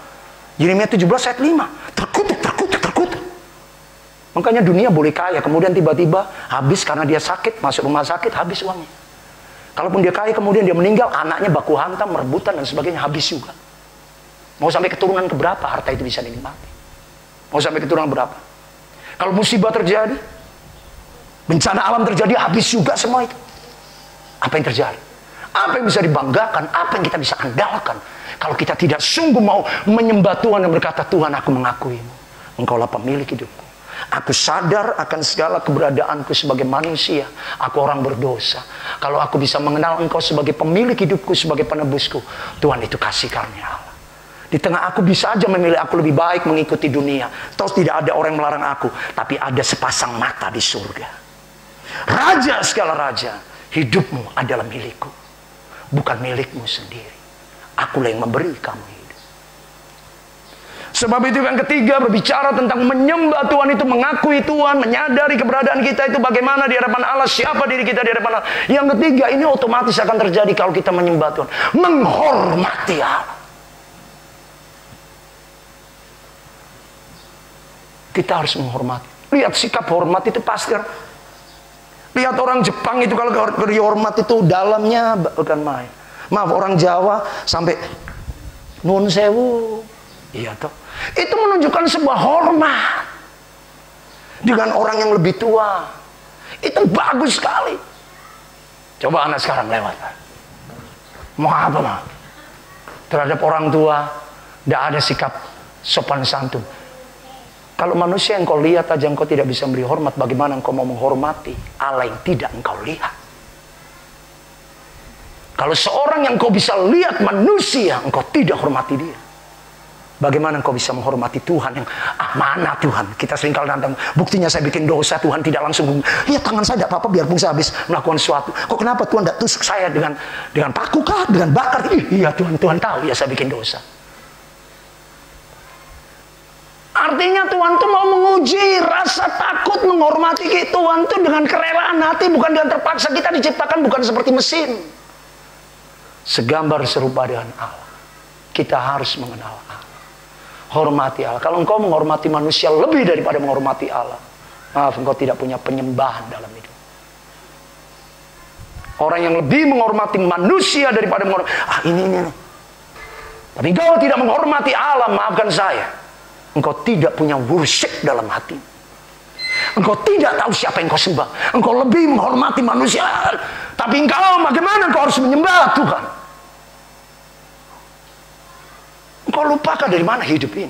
Yeremia 17 ayat 5. Terkutuk, terkutuk, terkutuk. Makanya dunia boleh kaya, kemudian tiba-tiba habis karena dia sakit, masuk rumah sakit, habis uangnya. Kalaupun dia kaya, kemudian dia meninggal, anaknya baku hantam, merebutan dan sebagainya, habis juga. Mau sampai keturunan keberapa harta itu bisa dinikmati? Mau sampai keturunan berapa? Kalau musibah terjadi, bencana alam terjadi, habis juga semua itu. Apa yang terjadi? Apa yang bisa dibanggakan? Apa yang kita bisa andalkan? Kalau kita tidak sungguh mau menyembah Tuhan dan berkata, Tuhan aku mengakuimu. Engkaulah pemilik hidupku. Aku sadar akan segala keberadaanku sebagai manusia. Aku orang berdosa. Kalau aku bisa mengenal Engkau sebagai pemilik hidupku, sebagai penebusku, Tuhan itu kasih karunia Allah. Di tengah aku bisa aja memilih aku lebih baik mengikuti dunia. Toh tidak ada orang yang melarang aku. Tapi ada sepasang mata di surga. Raja segala raja. Hidupmu adalah milikku, bukan milikmu sendiri. Akulah yang memberi kamu hidup. Sebab itu yang ketiga, berbicara tentang menyembah Tuhan itu mengakui Tuhan, menyadari keberadaan kita itu bagaimana di hadapan Allah, siapa diri kita di hadapan Allah. Yang ketiga, ini otomatis akan terjadi kalau kita menyembah Tuhan, menghormati Allah. Kita harus menghormati. Lihat sikap hormat itu pasti. Lihat orang Jepang itu kalau dihormat itu dalamnya bukan main. Maaf, orang Jawa sampai nun sewu. Iya toh. Itu menunjukkan sebuah hormat dengan orang yang lebih tua. Itu bagus sekali. Coba anak sekarang lewat. Mau apa mah? Terhadap orang tua tidak ada sikap sopan santun. Kalau manusia yang kau lihat aja engkau tidak bisa memberi hormat, bagaimana engkau mau menghormati Allah yang tidak engkau lihat? Kalau seorang yang kau bisa lihat manusia, engkau tidak hormati dia. Bagaimana engkau bisa menghormati Tuhan yang mana Tuhan? Kita seringkali nantang, buktinya saya bikin dosa, Tuhan tidak langsung, ya tangan saya tidak apa-apa biarpun saya habis melakukan sesuatu. Kok kenapa Tuhan tidak tusuk saya dengan paku kah, dengan bakar? Iya Tuhan tahu ya saya bikin dosa. Artinya Tuhan tuh mau menguji rasa takut menghormati Tuhan tuh dengan kerelaan hati, bukan dengan terpaksa. Kita diciptakan bukan seperti mesin. Segambar serupa dengan Allah. Kita harus mengenal Allah. Hormati Allah. Kalau engkau menghormati manusia lebih daripada menghormati Allah, maaf, engkau tidak punya penyembahan dalam hidup. Orang yang lebih menghormati manusia daripada menghormati ini. Tapi engkau tidak menghormati Allah, maafkan saya, engkau tidak punya worship dalam hati. Engkau tidak tahu siapa yang engkau sembah. Engkau lebih menghormati manusia, tapi engkau bagaimana engkau harus menyembah Tuhan? Engkau lupakan dari mana hidup ini.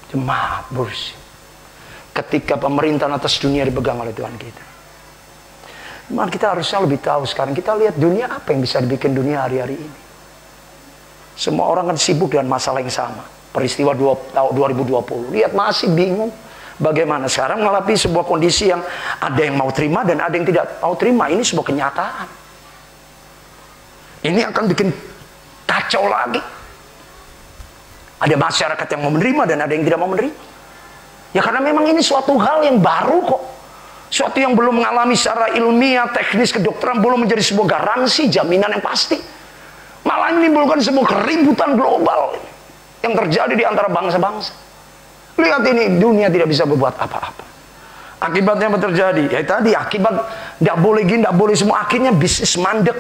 Jemaat bersih. Ketika pemerintahan atas dunia dipegang oleh Tuhan kita. Jemaat, kita harusnya lebih tahu sekarang. Kita lihat dunia apa yang bisa dibikin dunia hari-hari ini. Semua orang kan sibuk dengan masalah yang sama. Peristiwa tahun 2020. Lihat masih bingung. Bagaimana sekarang menghadapi sebuah kondisi yang ada yang mau terima dan ada yang tidak mau terima. Ini sebuah kenyataan. Ini akan bikin kacau lagi. Ada masyarakat yang mau menerima dan ada yang tidak mau menerima. Ya karena memang ini suatu hal yang baru kok. Suatu yang belum mengalami secara ilmiah, teknis, kedokteran, belum menjadi sebuah garansi, jaminan yang pasti. Malah menimbulkan sebuah keributan global yang terjadi di antara bangsa-bangsa. Lihat ini, dunia tidak bisa berbuat apa-apa. Akibatnya apa terjadi? Ya tadi, akibat tidak boleh gini, tidak boleh semua, akhirnya bisnis mandek.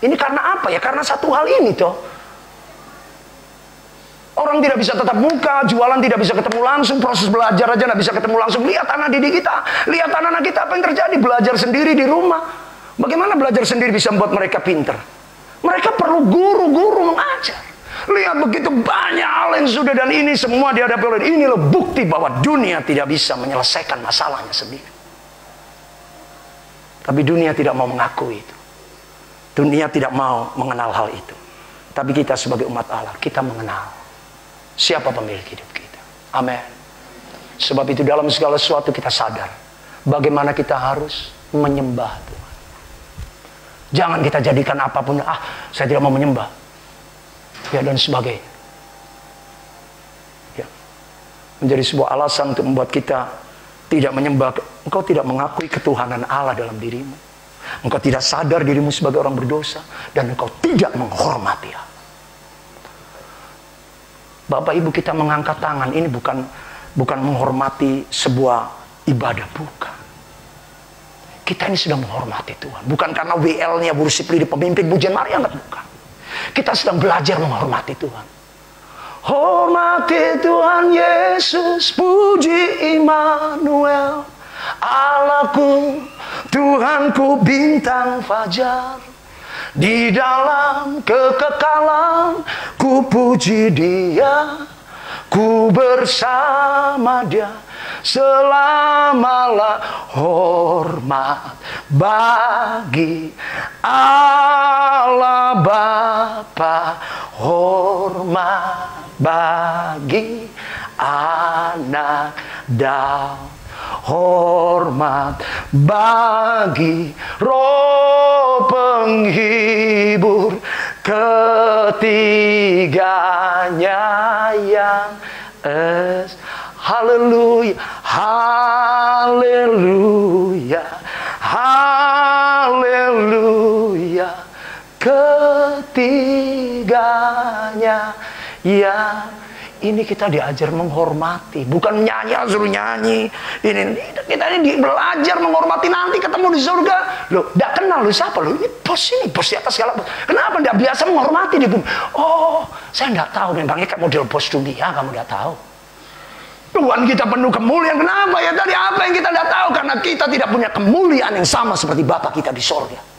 Ini karena apa ya? Karena satu hal ini toh. Orang tidak bisa tetap muka, jualan tidak bisa ketemu langsung, proses belajar aja tidak bisa ketemu langsung. Lihat anak didik kita, lihat anak-anak kita apa yang terjadi, belajar sendiri di rumah. Bagaimana belajar sendiri bisa membuat mereka pintar? Mereka perlu guru-guru mengajar. Lihat begitu banyak hal yang sudah, dan ini semua dihadapi oleh, inilah bukti bahwa dunia tidak bisa menyelesaikan masalahnya sendiri. Tapi dunia tidak mau mengakui itu. Dunia tidak mau mengenal hal itu. Tapi kita sebagai umat Allah, kita mengenal siapa pemilik hidup kita. Amin. Sebab itu dalam segala sesuatu kita sadar bagaimana kita harus menyembah Tuhan. Jangan kita jadikan apapun, saya tidak mau menyembah, ya dan sebagainya. Ya. Menjadi sebuah alasan untuk membuat kita tidak menyembah. Engkau tidak mengakui ketuhanan Allah dalam dirimu. Engkau tidak sadar dirimu sebagai orang berdosa, dan engkau tidak menghormati Allah. Bapak Ibu, kita mengangkat tangan ini bukan menghormati sebuah ibadah, bukan. Kita ini sedang menghormati Tuhan, bukan karena WL-nya worship leader, pemimpin pujian Maria, bukan. Kita sedang belajar menghormati Tuhan. Hormati Tuhan Yesus, puji Immanuel, Allahku, Tuhanku, bintang fajar. Di dalam kekekalan ku puji Dia, ku bersama Dia selamalah. Hormat bagi Allah Bapa, hormat bagi Anak Daud, hormat bagi Roh Penghibur, ketiganya yang haleluya, haleluya, haleluya, ketiganya yang. Ini kita diajar menghormati, bukan nyanyi, suruh nyanyi. Ini kita ini belajar menghormati, nanti ketemu di surga. Loh, tidak kenal lu siapa lu? Ini bos di atas segala bos. Kenapa tidak biasa menghormati di bumi? Oh, saya tidak tahu, memangnya kayak model bos dunia, kamu tidak tahu. Tuhan kita penuh kemuliaan, kenapa ya tadi? Apa yang kita tidak tahu? Karena kita tidak punya kemuliaan yang sama seperti Bapa kita di surga.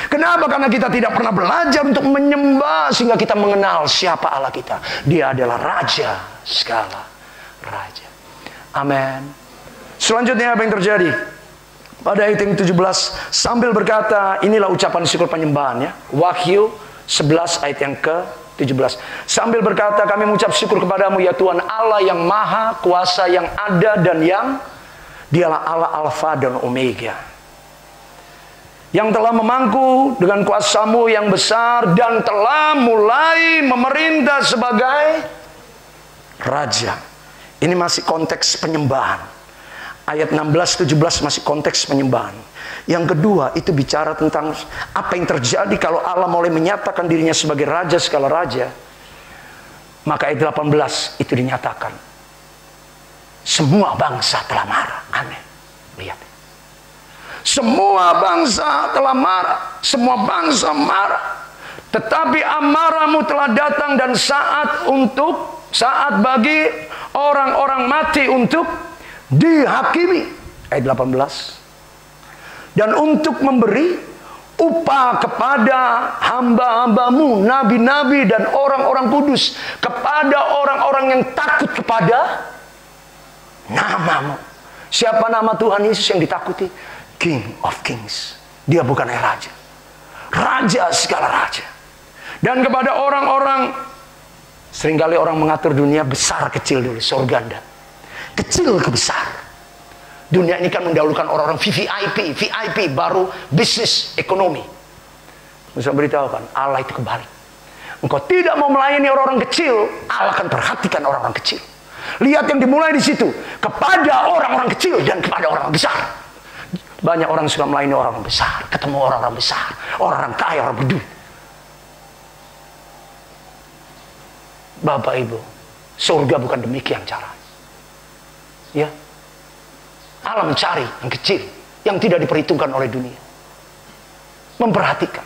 Kenapa? Karena kita tidak pernah belajar untuk menyembah sehingga kita mengenal siapa Allah kita. Dia adalah Raja segala raja. Amin. Selanjutnya apa yang terjadi? Pada ayat yang 17 sambil berkata, inilah ucapan syukur penyembahannya. Wahyu 11 ayat yang ke 17. Sambil berkata, kami mengucap syukur kepadamu ya Tuhan Allah yang maha kuasa, yang ada dan yang dialah Allah Alfa dan Omega, yang telah memangku dengan kuasamu yang besar dan telah mulai memerintah sebagai Raja. Ini masih konteks penyembahan. Ayat 16-17 masih konteks penyembahan. Yang kedua itu bicara tentang apa yang terjadi kalau Allah mulai menyatakan dirinya sebagai Raja segala Raja. Maka ayat 18 itu dinyatakan, semua bangsa telah marah. Aneh. Lihat. Semua bangsa telah marah. Semua bangsa marah. Tetapi amarahmu telah datang dan saat bagi orang-orang mati untuk dihakimi. Ayat 18. Dan untuk memberi upah kepada hamba-hambamu, nabi-nabi dan orang-orang kudus, kepada orang-orang yang takut kepada namamu. Siapa nama Tuhan Yesus yang ditakuti? King of Kings. Dia bukan raja. Raja segala raja. Dan kepada orang-orang, seringkali orang mengatur dunia besar kecil dulu, surga enggak. Kecil ke besar. Dunia ini kan mendahulukan orang-orang VIP baru bisnis ekonomi. Saya beritahukan, Allah itu kebalik. Engkau tidak mau melayani orang-orang kecil, Allah akan perhatikan orang-orang kecil. Lihat yang dimulai di situ, kepada orang-orang kecil dan kepada orang besar. Banyak orang suka melayani orang-orang besar, ketemu orang-orang besar, orang-orang kaya, orang berduit. Bapak Ibu, surga bukan demikian cara. Ya, Allah mencari yang kecil, yang tidak diperhitungkan oleh dunia. Memperhatikan.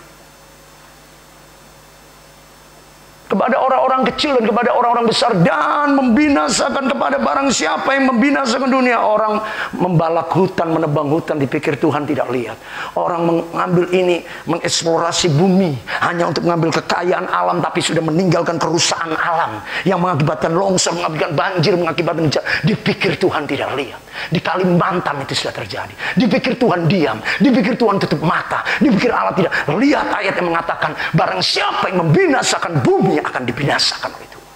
Kepada orang-orang kecil dan kepada orang-orang besar, dan membinasakan kepada barang siapa yang membinasakan dunia. Orang membalak hutan, menebang hutan, dipikir Tuhan tidak lihat. Orang mengambil ini, mengeksplorasi bumi hanya untuk mengambil kekayaan alam, tapi sudah meninggalkan kerusakan alam yang mengakibatkan longsor, mengakibatkan banjir, mengakibatkan bencana. Dipikir Tuhan tidak lihat. Di Kalimantan itu sudah terjadi. Dipikir Tuhan diam, dipikir Tuhan tutup mata, dipikir Allah tidak lihat. Ayat yang mengatakan, barang siapa yang membinasakan bumi akan dibinasakan oleh Tuhan.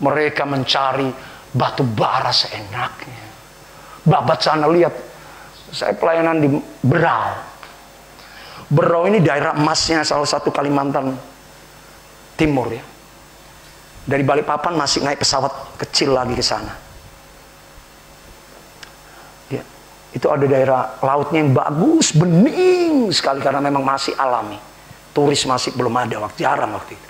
Mereka mencari batu bara seenaknya. Babat sana lihat, saya pelayanan di Berau. Berau ini daerah emasnya salah satu Kalimantan Timur ya. Dari Balikpapan masih naik pesawat kecil lagi ke sana. Ya, itu ada daerah lautnya yang bagus, bening sekali karena memang masih alami. Turis masih belum ada, jarang waktu itu.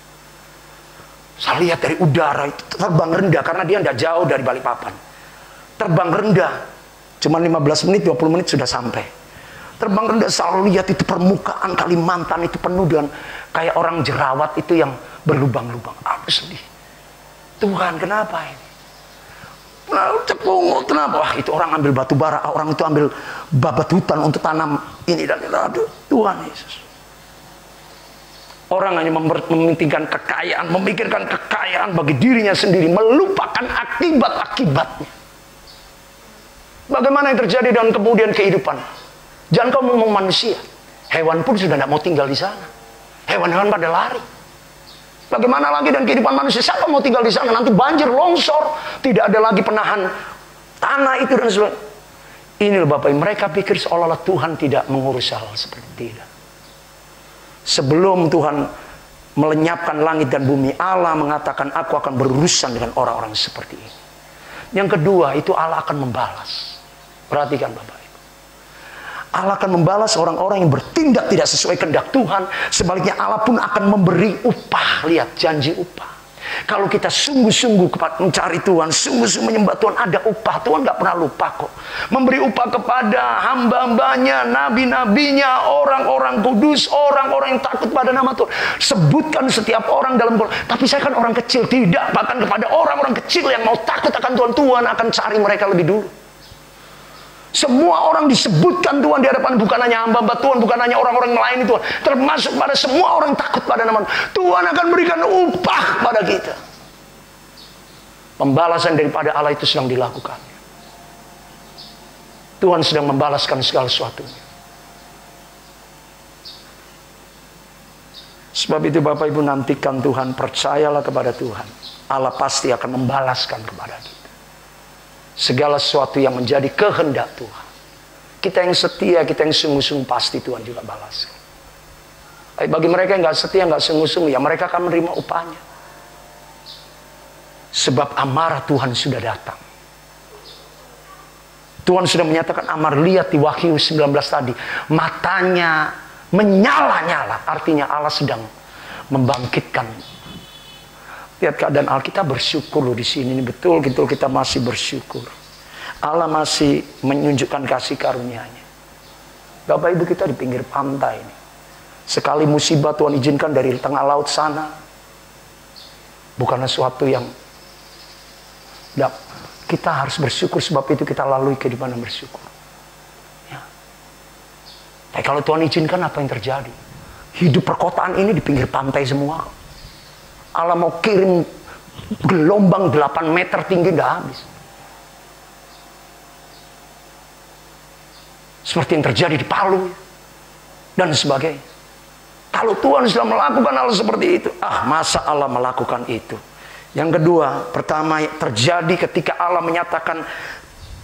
Saya lihat dari udara itu terbang rendah karena dia tidak jauh dari Balikpapan. Terbang rendah, cuma 15 menit, 20 menit sudah sampai. Terbang rendah, selalu lihat itu permukaan Kalimantan itu penuh dengan kayak orang jerawat itu yang berlubang-lubang. Aku sedih. Tuhan, kenapa ini? Cepungut, kenapa? Wah, itu orang ambil batu bara, orang itu ambil babat hutan untuk tanam ini dan itu. Aduh, Tuhan Yesus. Orang hanya mementingkan kekayaan, memikirkan kekayaan bagi dirinya sendiri, melupakan akibat-akibatnya. Bagaimana yang terjadi dalam kemudian kehidupan? Jangan kau ngomong manusia. Hewan pun sudah tidak mau tinggal di sana. Hewan-hewan pada lari. Bagaimana lagi dan kehidupan manusia? Siapa mau tinggal di sana? Nanti banjir, longsor, tidak ada lagi penahan tanah itu dan sebagainya. Ini loh Bapak, mereka pikir seolah-olah Tuhan tidak mengurus hal seperti itu. Sebelum Tuhan melenyapkan langit dan bumi, Allah mengatakan, aku akan berurusan dengan orang-orang seperti ini. Yang kedua, itu Allah akan membalas. Perhatikan Bapak Ibu. Allah akan membalas orang-orang yang bertindak tidak sesuai kehendak Tuhan. Sebaliknya Allah pun akan memberi upah. Lihat, janji upah. Kalau kita sungguh-sungguh mencari Tuhan, sungguh-sungguh menyembah Tuhan, ada upah. Tuhan gak pernah lupa kok. Memberi upah kepada hamba-hambanya, nabi-nabinya, orang-orang kudus, orang-orang yang takut pada nama Tuhan. Sebutkan setiap orang dalam Quran. Tapi saya kan orang kecil. Tidak, bahkan kepada orang-orang kecil yang mau takut akan Tuhan, Tuhan akan cari mereka lebih dulu. Semua orang disebutkan Tuhan di hadapan, bukan hanya hamba-hamba Tuhan, bukan hanya orang-orang melayani Tuhan, termasuk pada semua orang takut pada nama Tuhan. Tuhan akan berikan upah pada kita. Pembalasan daripada Allah itu sedang dilakukan. Tuhan sedang membalaskan segala sesuatunya. Sebab itu Bapak Ibu, nantikan Tuhan, percayalah kepada Tuhan. Allah pasti akan membalaskan kepada kita segala sesuatu yang menjadi kehendak Tuhan. Kita yang setia, kita yang sungguh-sungguh, pasti Tuhan juga balaskan. Tapi bagi mereka yang gak setia, gak sungguh-sungguh, ya mereka akan menerima upahnya. Sebab amarah Tuhan sudah datang. Tuhan sudah menyatakan amar. Lihat di Wahyu 19 tadi, matanya menyala-nyala. Artinya Allah sedang membangkitkan. Lihat keadaan Allah, kita bersyukur loh di sini. Betul-betul kita masih bersyukur. Allah masih menunjukkan kasih karunia-Nya. Bapak Ibu, kita di pinggir pantai ini. Sekali musibah Tuhan izinkan dari tengah laut sana. Bukanlah sesuatu yang kita harus bersyukur, sebab itu kita lalui kehidupan yang bersyukur. Ya. Tapi kalau Tuhan izinkan, apa yang terjadi? Hidup perkotaan ini di pinggir pantai semua. Allah mau kirim gelombang 8 meter tinggi, udah habis. Seperti yang terjadi di Palu dan sebagainya. Kalau Tuhan sudah melakukan hal seperti itu, masa Allah melakukan itu? Yang kedua, pertama terjadi ketika Allah menyatakan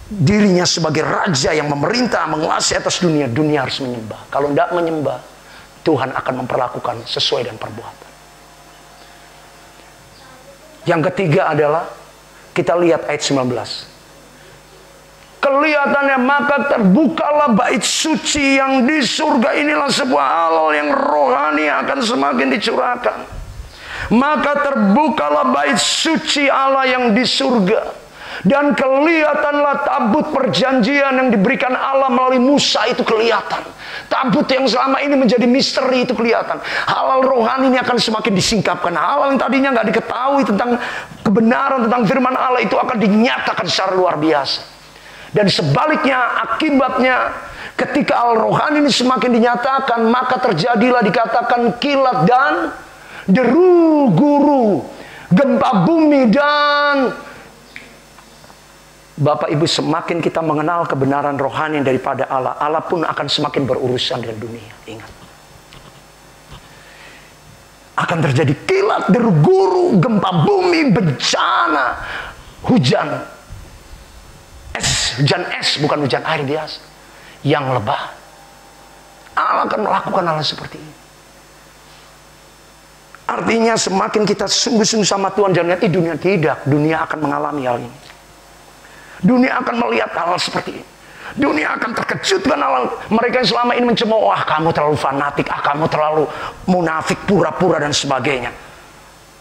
dirinya sebagai raja yang memerintah, menguasai atas dunia. Dunia harus menyembah. Kalau tidak menyembah, Tuhan akan memperlakukan sesuai dengan perbuatan. Yang ketiga adalah, kita lihat ayat 19. Kelihatannya maka terbukalah bait suci yang di surga. Inilah sebuah hal yang rohani akan semakin dicurahkan. Maka terbukalah bait suci Allah yang di surga. Dan kelihatanlah tabut perjanjian yang diberikan Allah melalui Musa, itu kelihatan. Tabut yang selama ini menjadi misteri itu kelihatan. Hal-hal rohani ini akan semakin disingkapkan. Hal-hal yang tadinya nggak diketahui tentang kebenaran, tentang firman Allah, itu akan dinyatakan secara luar biasa. Dan sebaliknya, akibatnya ketika hal rohani ini semakin dinyatakan, maka terjadilah dikatakan kilat dan deru guru, gempa bumi, dan Bapak Ibu, semakin kita mengenal kebenaran rohani daripada Allah, Allah pun akan semakin berurusan dengan dunia. Ingat, akan terjadi kilat, deru guru, gempa bumi, bencana, hujan es, bukan hujan air biasa, yang lebat. Allah akan melakukan hal seperti ini. Artinya semakin kita sungguh-sungguh sama Tuhan, jangan lihat dunia, tidak. Dunia akan mengalami hal ini. Dunia akan melihat hal seperti ini. Dunia akan terkejut karena mereka yang selama ini mencemooh, kamu terlalu fanatik, kamu terlalu munafik, pura-pura dan sebagainya.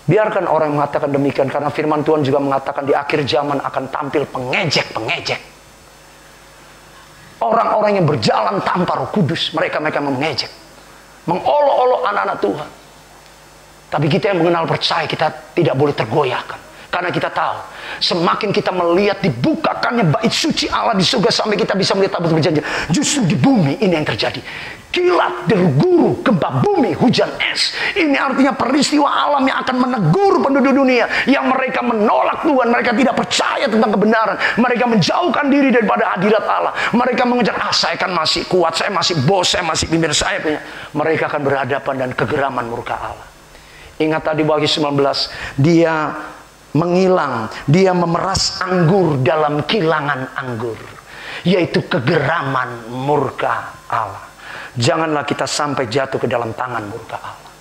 Biarkan orang mengatakan demikian, karena firman Tuhan juga mengatakan di akhir zaman akan tampil pengejek-pengejek. Orang-orang yang berjalan tanpa Roh Kudus, mereka mengejek, mengolok-olok anak-anak Tuhan. Tapi kita yang mengenal percaya, kita tidak boleh tergoyahkan. Karena kita tahu, semakin kita melihat dibukakannya bait suci Allah di surga, sampai kita bisa melihat tabut perjanjian, justru di bumi ini yang terjadi. Kilat, deru guru, gempa bumi, hujan es. Ini artinya peristiwa alam yang akan menegur penduduk dunia yang mereka menolak Tuhan, mereka tidak percaya tentang kebenaran, mereka menjauhkan diri daripada hadirat Allah. Mereka mengejar, saya kan masih kuat, saya masih bos, saya masih pimpin, saya punya. Mereka akan berhadapan dan kegeraman murka Allah. Ingat tadi Wahyu 19, dia mengilang, dia memeras anggur dalam kilangan anggur, yaitu kegeraman murka Allah. Janganlah kita sampai jatuh ke dalam tangan murka Allah.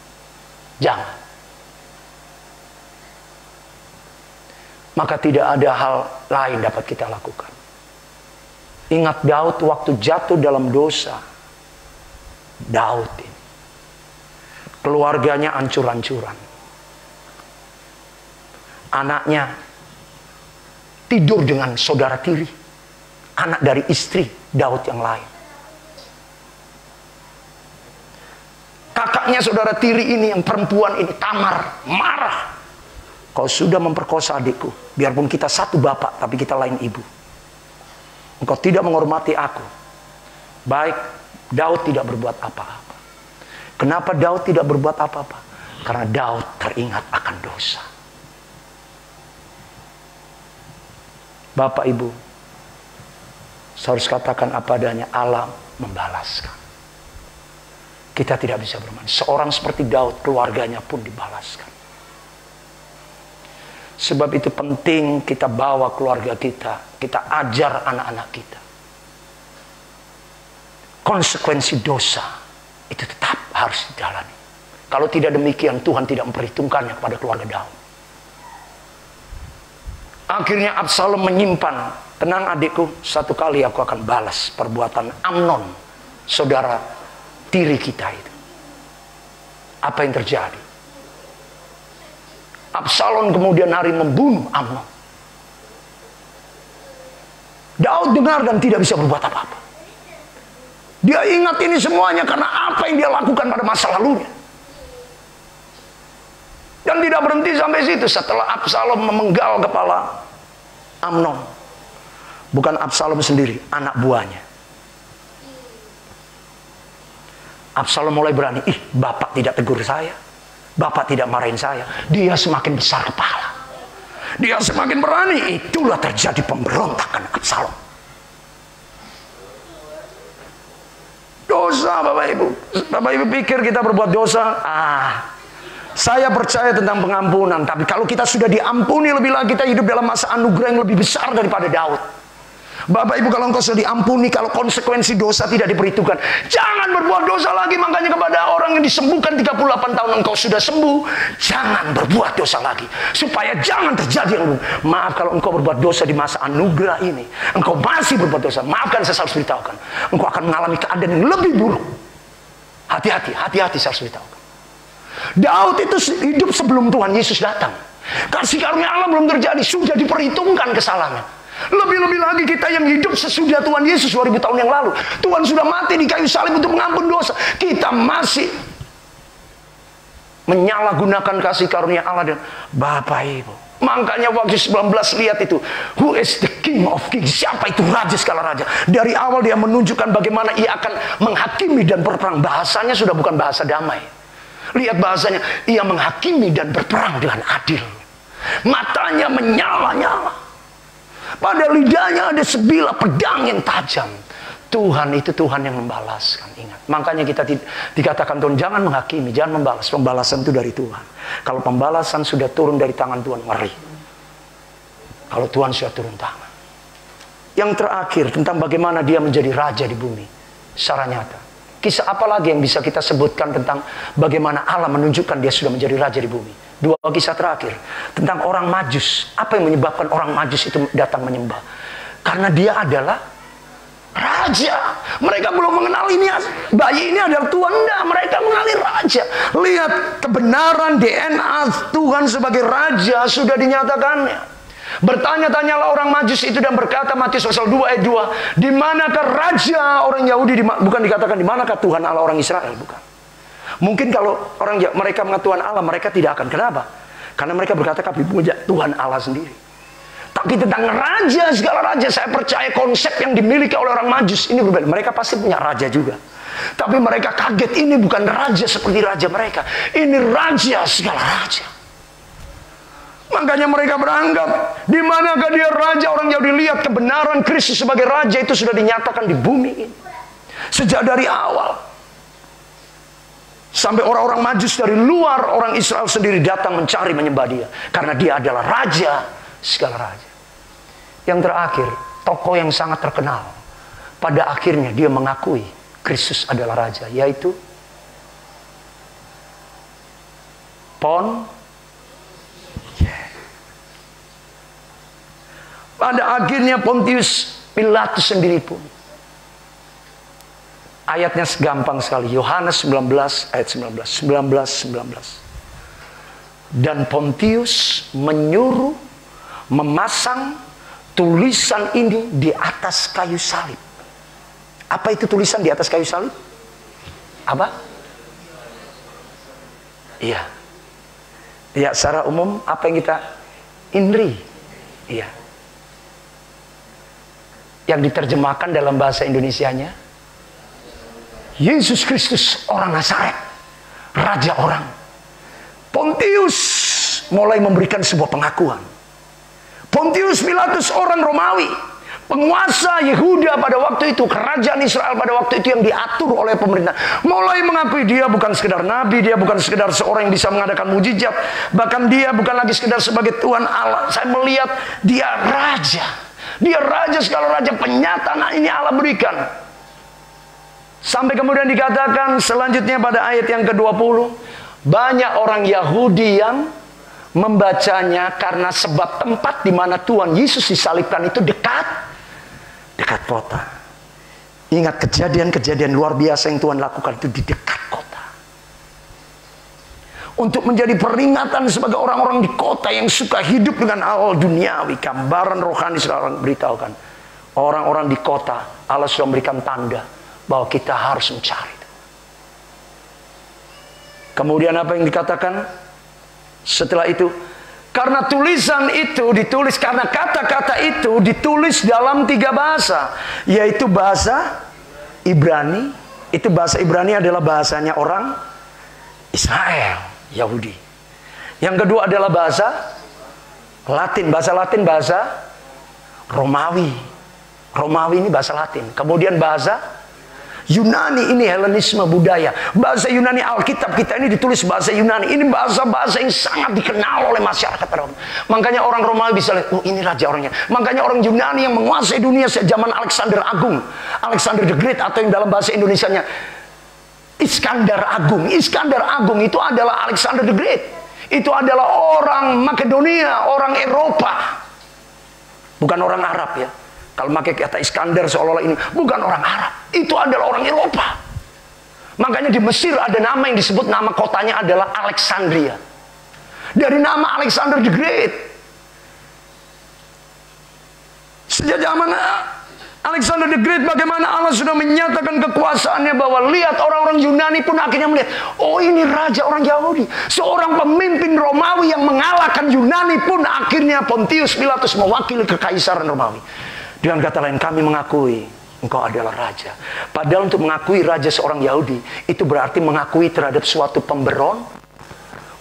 Jangan. Maka tidak ada hal lain dapat kita lakukan. Ingat Daud waktu jatuh dalam dosa. Daud ini, keluarganya hancur-hancuran. Anaknya tidur dengan saudara tiri, anak dari istri Daud yang lain. Kakaknya saudara tiri ini, yang perempuan ini, Tamar, marah. Kau sudah memperkosa adikku. Biarpun kita satu bapak, tapi kita lain ibu. Engkau tidak menghormati aku. Baik, Daud tidak berbuat apa-apa. Kenapa Daud tidak berbuat apa-apa? Karena Daud teringat akan dosa. Bapak Ibu, saya harus katakan apa adanya, Allah membalaskan. kita tidak bisa bermain. Seorang seperti Daud, keluarganya pun dibalaskan. Sebab itu penting kita bawa keluarga kita, kita ajar anak-anak kita. Konsekuensi dosa itu tetap harus dijalani. Kalau tidak demikian, Tuhan tidak memperhitungkannya kepada keluarga Daud. Akhirnya Absalom menyimpan, tenang adikku, satu kali aku akan balas perbuatan Amnon, saudara tiri kita itu. Apa yang terjadi? Absalom kemudian hari membunuh Amnon. Daud dengar dan tidak bisa berbuat apa-apa. Dia ingat ini semuanya karena apa yang dia lakukan pada masa lalunya. Dan tidak berhenti sampai situ. Setelah Absalom memenggal kepala Amnon, bukan Absalom sendiri, anak buahnya. Absalom mulai berani, bapak tidak tegur saya, bapak tidak marahin saya. Dia semakin besar kepala, dia semakin berani. Itulah terjadi pemberontakan Absalom. Dosa, Bapak Ibu. Bapak Ibu pikir kita berbuat dosa? Saya percaya tentang pengampunan. Tapi kalau kita sudah diampuni, lebih lagi kita hidup dalam masa anugerah yang lebih besar daripada Daud. Bapak Ibu, kalau engkau sudah diampuni, kalau konsekuensi dosa tidak diperhitungkan, jangan berbuat dosa lagi. Makanya kepada orang yang disembuhkan 38 tahun, engkau sudah sembuh, jangan berbuat dosa lagi. Supaya jangan terjadi yang maaf, kalau engkau berbuat dosa di masa anugerah ini, engkau masih berbuat dosa, maafkan, saya harus beritahukan, engkau akan mengalami keadaan yang lebih buruk. Hati-hati, hati-hati, saya harus beritahukan. Daud itu hidup sebelum Tuhan Yesus datang. Kasih karunia Allah belum terjadi, sudah diperhitungkan kesalahannya. Lebih-lebih lagi kita yang hidup sesudah Tuhan Yesus 2000 tahun yang lalu. Tuhan sudah mati di kayu salib untuk mengampun dosa. Kita masih menyalahgunakan kasih karunia Allah. Dan Bapak Ibu, makanya waktu 19 lihat itu, who is the king of kings? Siapa itu raja segala raja? Dari awal dia menunjukkan bagaimana ia akan menghakimi dan berperang. Bahasanya sudah bukan bahasa damai. Lihat bahasanya, ia menghakimi dan berperang dengan adil. Matanya menyala-nyala. Pada lidahnya ada sebilah pedang yang tajam. Tuhan itu Tuhan yang membalaskan. Ingat, makanya kita dikatakan Tuhan jangan menghakimi, jangan membalas. Pembalasan itu dari Tuhan. Kalau pembalasan sudah turun dari tangan Tuhan, ngeri. Kalau Tuhan sudah turun tangan. Yang terakhir tentang bagaimana dia menjadi raja di bumi secara nyata. Kisah apa lagi yang bisa kita sebutkan tentang bagaimana Allah menunjukkan dia sudah menjadi raja di bumi? Dua kisah terakhir tentang orang Majus. Apa yang menyebabkan orang Majus itu datang menyembah? Karena dia adalah raja. Mereka belum mengenal ini, bayi ini adalah Tuhan. Enggak, mereka mengenali raja. Lihat, kebenaran DNA Tuhan sebagai raja sudah dinyatakannya. Bertanya-tanyalah orang Majus itu dan berkata, Matius pasal 2 ayat 2, di manakah raja orang Yahudi? Bukan dikatakan di manakah Tuhan Allah orang Israel, bukan. Mungkin kalau mereka mengatakan Tuhan Allah, mereka tidak akan. Kenapa? Karena mereka berkata kami punya Tuhan Allah sendiri. Tapi tentang raja, segala raja, saya percaya konsep yang dimiliki oleh orang Majus ini berbeda. Mereka pasti punya raja juga. Tapi mereka kaget, ini bukan raja seperti raja mereka. Ini raja segala raja. Makanya mereka beranggap, di manakah dia raja orang Yahudi? Lihat, kebenaran Kristus sebagai raja itu sudah dinyatakan di bumi ini. Sejak dari awal. Sampai orang-orang Majus dari luar, orang Israel sendiri datang mencari menyembah dia. Karena dia adalah raja segala raja. Yang terakhir, tokoh yang sangat terkenal. Pada akhirnya dia mengakui Kristus adalah raja. Yaitu pada akhirnya Pontius Pilatus sendiri pun. Ayatnya segampang sekali. Yohanes 19 ayat 19. 19. Dan Pontius menyuruh memasang tulisan ini di atas kayu salib. Apa itu tulisan di atas kayu salib? Apa? Iya. Ya, secara umum apa yang kita INRI. Iya. Yang diterjemahkan dalam bahasa Indonesianya, Yesus Kristus orang Nazaret, raja orang. Pontius mulai memberikan sebuah pengakuan. Pontius Pilatus orang Romawi. Penguasa Yehuda pada waktu itu, kerajaan Israel pada waktu itu yang diatur oleh pemerintah, mulai mengakui dia bukan sekedar nabi, dia bukan sekedar seorang yang bisa mengadakan mujizat, bahkan dia bukan lagi sekedar sebagai Tuhan Allah. Saya melihat dia raja. Dia raja segala raja, penyataan ini Allah berikan. Sampai kemudian dikatakan selanjutnya pada ayat yang ke-20, banyak orang Yahudi yang membacanya karena sebab tempat di mana Tuhan Yesus disalibkan itu dekat kota. Ingat kejadian-kejadian luar biasa yang Tuhan lakukan itu di dekat kota. Untuk menjadi peringatan sebagai orang-orang di kota yang suka hidup dengan hal duniawi, gambaran rohani sekarang beritahukan. Orang-orang di kota, Allah sudah memberikan tanda bahwa kita harus mencari itu. Kemudian apa yang dikatakan setelah itu? Karena tulisan itu ditulis, karena kata-kata itu ditulis dalam 3 bahasa, yaitu bahasa Ibrani. Itu bahasa Ibrani adalah bahasanya orang Israel, Yahudi. Yang kedua adalah bahasa Latin. Bahasa Latin bahasa Romawi. Romawi ini bahasa Latin. Kemudian bahasa Yunani, ini Helenisme budaya. Bahasa Yunani, Alkitab kita ini ditulis bahasa Yunani. Ini bahasa-bahasa yang sangat dikenal oleh masyarakat pada waktu. Makanya orang Romawi bisa lihat, oh ini raja orangnya. Makanya orang Yunani yang menguasai dunia sejak zaman Alexander Agung, Alexander the Great, atau yang dalam bahasa Indonesianya Iskandar Agung. Iskandar Agung itu adalah Alexander the Great. Itu adalah orang Makedonia, orang Eropa. Bukan orang Arab ya. Kalau pakai kata Iskandar seolah-olah ini bukan orang Arab, itu adalah orang Eropa. Makanya di Mesir ada nama yang disebut, nama kotanya adalah Alexandria. Dari nama Alexander the Great. Sejak zaman Alexander the Great, bagaimana Allah sudah menyatakan kekuasaannya, bahwa lihat orang-orang Yunani pun akhirnya melihat, oh ini raja orang Yahudi. Seorang pemimpin Romawi yang mengalahkan Yunani pun akhirnya Pontius Pilatus mewakili kekaisaran Romawi. Dengan kata lain, kami mengakui engkau adalah raja. Padahal untuk mengakui raja seorang Yahudi, itu berarti mengakui terhadap suatu pemberontak.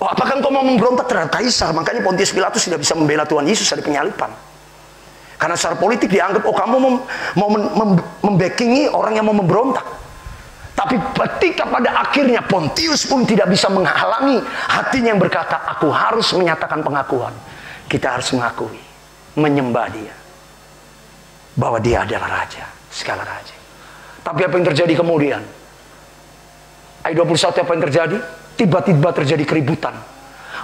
Oh, apakah engkau mau memberontak terhadap kaisar? Makanya Pontius Pilatus tidak bisa membela Tuhan Yesus dari penyalipan. Karena secara politik dianggap, oh kamu mau membackingi orang yang mau memberontak. Tapi ketika pada akhirnya Pontius pun tidak bisa menghalangi hatinya yang berkata, aku harus menyatakan pengakuan. Kita harus mengakui, menyembah dia, bahwa dia adalah raja, segala raja. Tapi apa yang terjadi kemudian? Ayat 21 apa yang terjadi? Tiba-tiba terjadi keributan.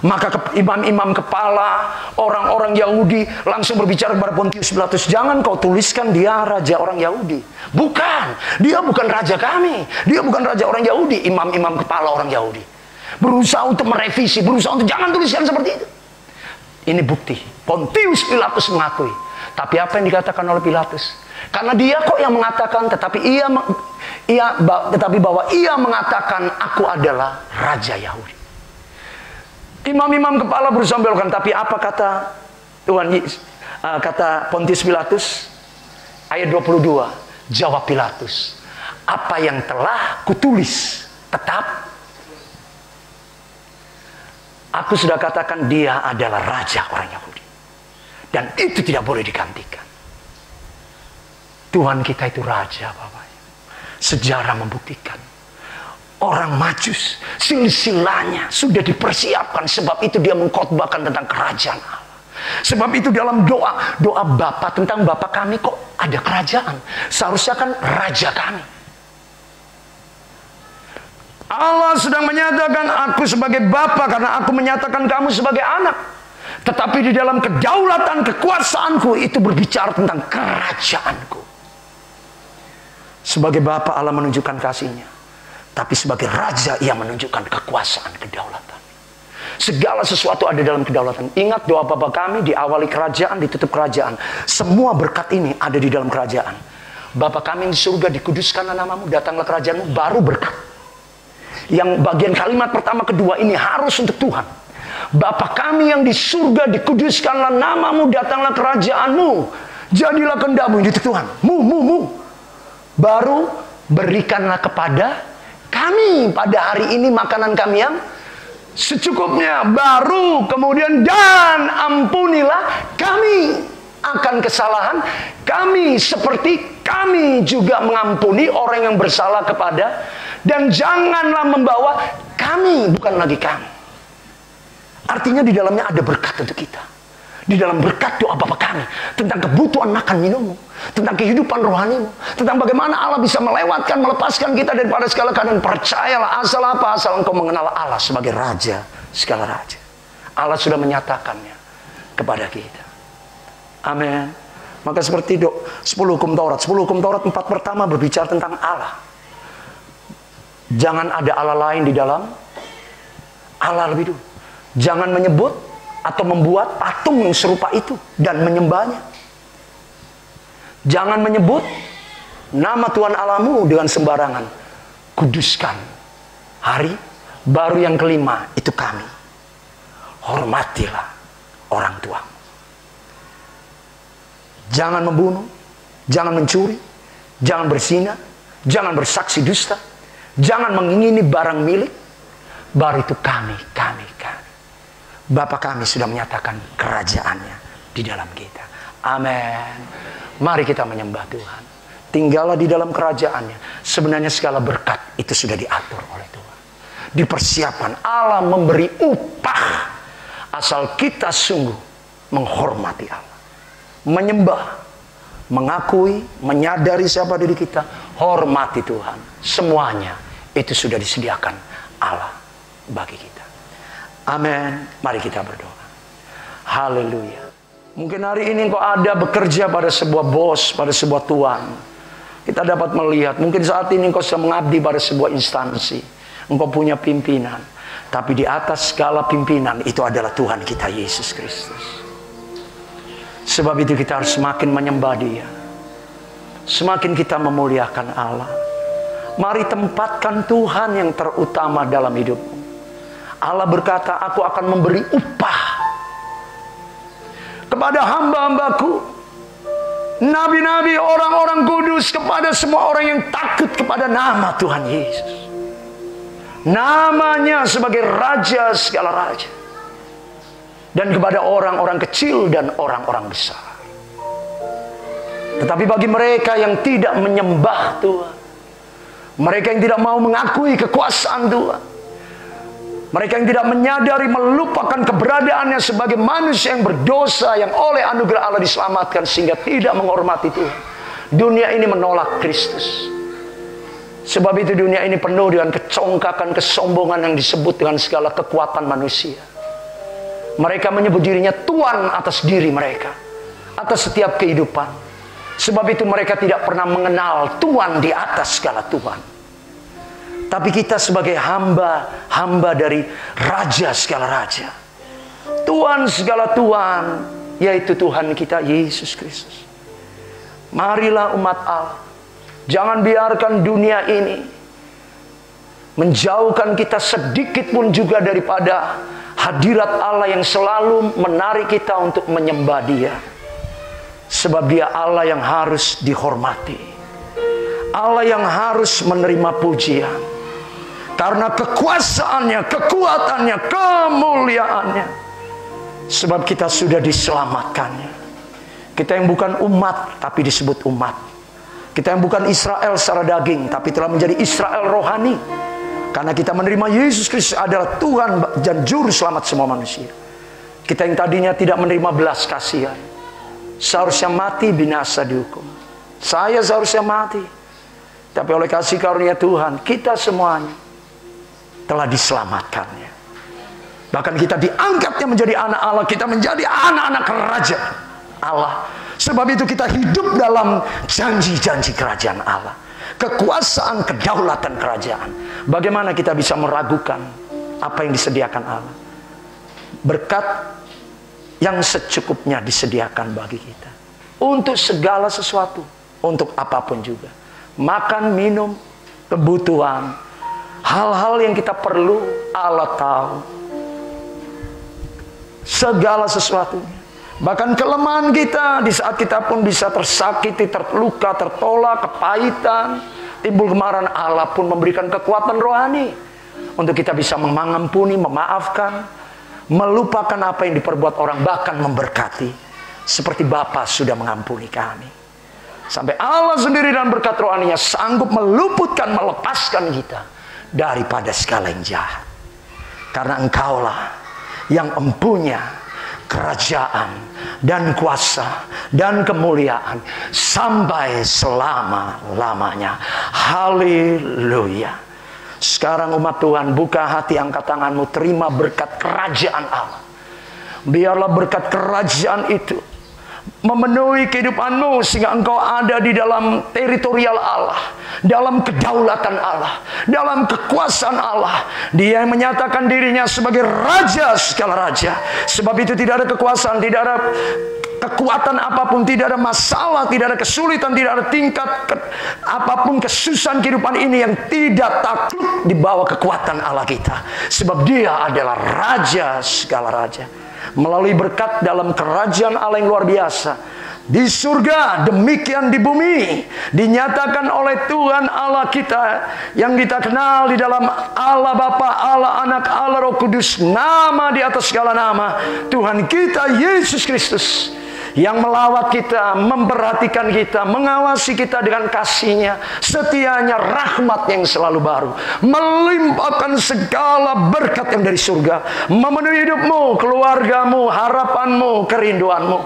Maka imam-imam kepala, orang-orang Yahudi langsung berbicara kepada Pontius Pilatus, jangan kau tuliskan dia raja orang Yahudi. Bukan, dia bukan raja kami. Dia bukan raja orang Yahudi. Imam-imam kepala orang Yahudi berusaha untuk merevisi, berusaha untuk jangan tuliskan seperti itu. Ini bukti, Pontius Pilatus mengakui. Tapi apa yang dikatakan oleh Pilatus? Karena dia kok yang mengatakan, tetapi bahwa ia mengatakan aku adalah raja Yahudi. Imam-imam kepala berusaha membelokkan, tapi apa kata Tuhan Yesus? Kata Pontius Pilatus, ayat 22, jawab Pilatus, apa yang telah kutulis tetap. Aku sudah katakan dia adalah raja orang Yahudi. Dan itu tidak boleh digantikan. Tuhan kita itu raja, Bapak. Sejarah membuktikan. Orang Majus, silsilahnya sudah dipersiapkan. Sebab itu dia mengkhotbahkan tentang kerajaan Allah. Sebab itu dalam doa Bapa, tentang Bapa kami kok ada kerajaan. Seharusnya kan raja kami. Allah sedang menyatakan aku sebagai Bapa karena aku menyatakan kamu sebagai anak. Tetapi di dalam kedaulatan kekuasaanku itu berbicara tentang kerajaanku. Sebagai Bapa Allah menunjukkan kasihnya. Tapi sebagai Raja ia menunjukkan kekuasaan, kedaulatan. Segala sesuatu ada dalam kedaulatan. Ingat doa Bapa kami, diawali kerajaan, ditutup kerajaan. Semua berkat ini ada di dalam kerajaan. Bapa kami di surga, dikuduskanlah namamu, datanglah kerajaanmu, baru berkat. Yang bagian kalimat pertama kedua ini harus untuk Tuhan. Bapa kami yang di surga, dikuduskanlah namamu, datanglah kerajaanmu, jadilah kehendakmu, itu Tuhan. Baru berikanlah kepada kami pada hari ini makanan kami yang secukupnya. Baru kemudian dan ampunilah kami. akan kesalahan kami, seperti kami juga mengampuni orang yang bersalah kepada, dan janganlah membawa kami, bukan lagi kamu. Artinya di dalamnya ada berkat untuk kita. Di dalam berkat doa Bapa kami, tentang kebutuhan makan minummu, tentang kehidupan rohanimu, tentang bagaimana Allah bisa melewatkan, melepaskan kita daripada segala keadaan. Percayalah, asal apa? Asal engkau mengenal Allah sebagai Raja segala Raja. Allah sudah menyatakannya kepada kita. Amin. Maka seperti 10 hukum Taurat. 10 hukum Taurat 4 pertama berbicara tentang Allah. Jangan ada Allah lain di dalam Allah lebih dulu. Jangan menyebut atau membuat patung yang serupa itu dan menyembahnya. Jangan menyebut nama Tuhan Allahmu dengan sembarangan. Kuduskan hari baru yang kelima itu kami. Hormatilah orang tua. Jangan membunuh, jangan mencuri, jangan berzina, jangan bersaksi dusta, jangan mengingini barang milik. Baru itu kami. Bapa kami sudah menyatakan kerajaannya di dalam kita. Amin. Mari kita menyembah Tuhan. Tinggallah di dalam kerajaannya. Sebenarnya segala berkat itu sudah diatur oleh Tuhan. Dipersiapkan. Allah memberi upah. Asal kita sungguh menghormati Allah. Menyembah. Mengakui. Menyadari siapa diri kita. Hormati Tuhan. Semuanya itu sudah disediakan Allah bagi kita. Amin. Mari kita berdoa. Haleluya. Mungkin hari ini engkau ada bekerja pada sebuah bos, pada sebuah tuan. Kita dapat melihat, mungkin saat ini engkau sedang mengabdi pada sebuah instansi. Engkau punya pimpinan. Tapi di atas segala pimpinan itu adalah Tuhan kita Yesus Kristus. Sebab itu kita harus semakin menyembah Dia. Semakin kita memuliakan Allah. Mari tempatkan Tuhan yang terutama dalam hidupmu. Allah berkata, aku akan memberi upah kepada hamba-hambaku, nabi-nabi, orang-orang kudus, kepada semua orang yang takut kepada nama Tuhan Yesus. Namanya sebagai Raja segala Raja. Dan kepada orang-orang kecil dan orang-orang besar. Tetapi bagi mereka yang tidak menyembah Tuhan, mereka yang tidak mau mengakui kekuasaan Tuhan, mereka yang tidak menyadari, melupakan keberadaannya sebagai manusia yang berdosa, yang oleh anugerah Allah diselamatkan sehingga tidak menghormati Tuhan. Dunia ini menolak Kristus. Sebab itu dunia ini penuh dengan kecongkakan, kesombongan yang disebut dengan segala kekuatan manusia. Mereka menyebut dirinya Tuhan atas diri mereka, atas setiap kehidupan. Sebab itu mereka tidak pernah mengenal Tuhan di atas segala Tuhan. Tapi kita sebagai hamba dari Raja segala Raja, Tuhan segala Tuhan, yaitu Tuhan kita Yesus Kristus. Marilah umat Allah, jangan biarkan dunia ini menjauhkan kita sedikit pun juga daripada hadirat Allah yang selalu menarik kita untuk menyembah Dia. Sebab Dia Allah yang harus dihormati, Allah yang harus menerima pujian. Karena kekuasaannya, kekuatannya, kemuliaannya. Sebab kita sudah diselamatkannya. Kita yang bukan umat, tapi disebut umat. Kita yang bukan Israel secara daging, tapi telah menjadi Israel rohani. Karena kita menerima Yesus Kristus adalah Tuhan dan Juru Selamat semua manusia. Kita yang tadinya tidak menerima belas kasihan, seharusnya mati, binasa dihukum. Saya seharusnya mati. Tapi oleh kasih karunia Tuhan, kita semuanya telah diselamatkannya. Bahkan kita diangkatnya menjadi anak Allah. Kita menjadi anak-anak Raja Allah. Sebab itu kita hidup dalam janji-janji kerajaan Allah. Kekuasaan, kedaulatan kerajaan. Bagaimana kita bisa meragukan apa yang disediakan Allah? Berkat yang secukupnya disediakan bagi kita. Untuk segala sesuatu. Untuk apapun juga. Makan, minum, kebutuhan, hal-hal yang kita perlu, Allah tahu. Segala sesuatunya. Bahkan kelemahan kita, di saat kita pun bisa tersakiti, terluka, tertolak, kepahitan, timbul kemarahan, Allah pun memberikan kekuatan rohani untuk kita bisa mengampuni, memaafkan, melupakan apa yang diperbuat orang, bahkan memberkati. seperti Bapa sudah mengampuni kami. Sampai Allah sendiri dan berkat rohaninya sanggup meluputkan, melepaskan kita daripada segala yang jahat. Karena Engkaulah yang empunya kerajaan dan kuasa dan kemuliaan sampai selama-lamanya. Haleluya. Sekarang umat Tuhan, buka hati, angkat tanganmu, terima berkat kerajaan Allah. Biarlah berkat kerajaan itu memenuhi kehidupanmu sehingga engkau ada di dalam teritorial Allah, dalam kedaulatan Allah, dalam kekuasaan Allah. Dia yang menyatakan dirinya sebagai raja segala raja. Sebab itu tidak ada kekuasaan, tidak ada kekuatan apapun, tidak ada masalah, tidak ada kesulitan, tidak ada tingkat apapun kesusahan kehidupan ini yang tidak takluk di bawah kekuatan Allah kita. Sebab Dia adalah raja segala raja. Melalui berkat dalam kerajaan Allah yang luar biasa di surga, demikian di bumi, dinyatakan oleh Tuhan Allah kita yang kita kenal di dalam Allah Bapa, Allah Anak, Allah Roh Kudus, nama di atas segala nama, Tuhan kita Yesus Kristus, yang melawat kita, memperhatikan kita, mengawasi kita dengan kasih-Nya, setianya, rahmat yang selalu baru, melimpahkan segala berkat yang dari surga, memenuhi hidupmu, keluargamu, harapanmu, kerinduanmu,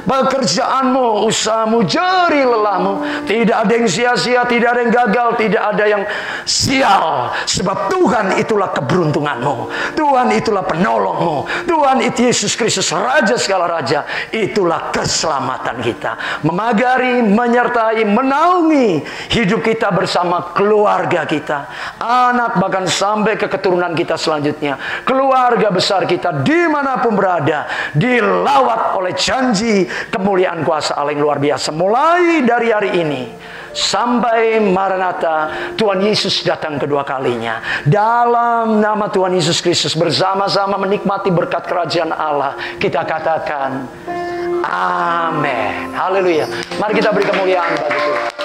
pekerjaanmu, usahamu, jerih lelahmu. Tidak ada yang sia-sia, tidak ada yang gagal, tidak ada yang sial. Sebab Tuhan itulah keberuntunganmu, Tuhan itulah penolongmu, Tuhan itu Yesus Kristus, Raja segala raja. Itulah keselamatan kita, memagari, menyertai, menaungi hidup kita bersama keluarga kita, anak, bahkan sampai ke keturunan kita selanjutnya. Keluarga besar kita dimanapun berada, dilawat oleh janji kemuliaan kuasa Allah yang luar biasa. Mulai dari hari ini sampai Maranatha, Tuhan Yesus datang kedua kalinya. Dalam nama Tuhan Yesus Kristus, bersama-sama menikmati berkat kerajaan Allah, kita katakan amin. Haleluya. Mari kita beri kemuliaan bagi Tuhan.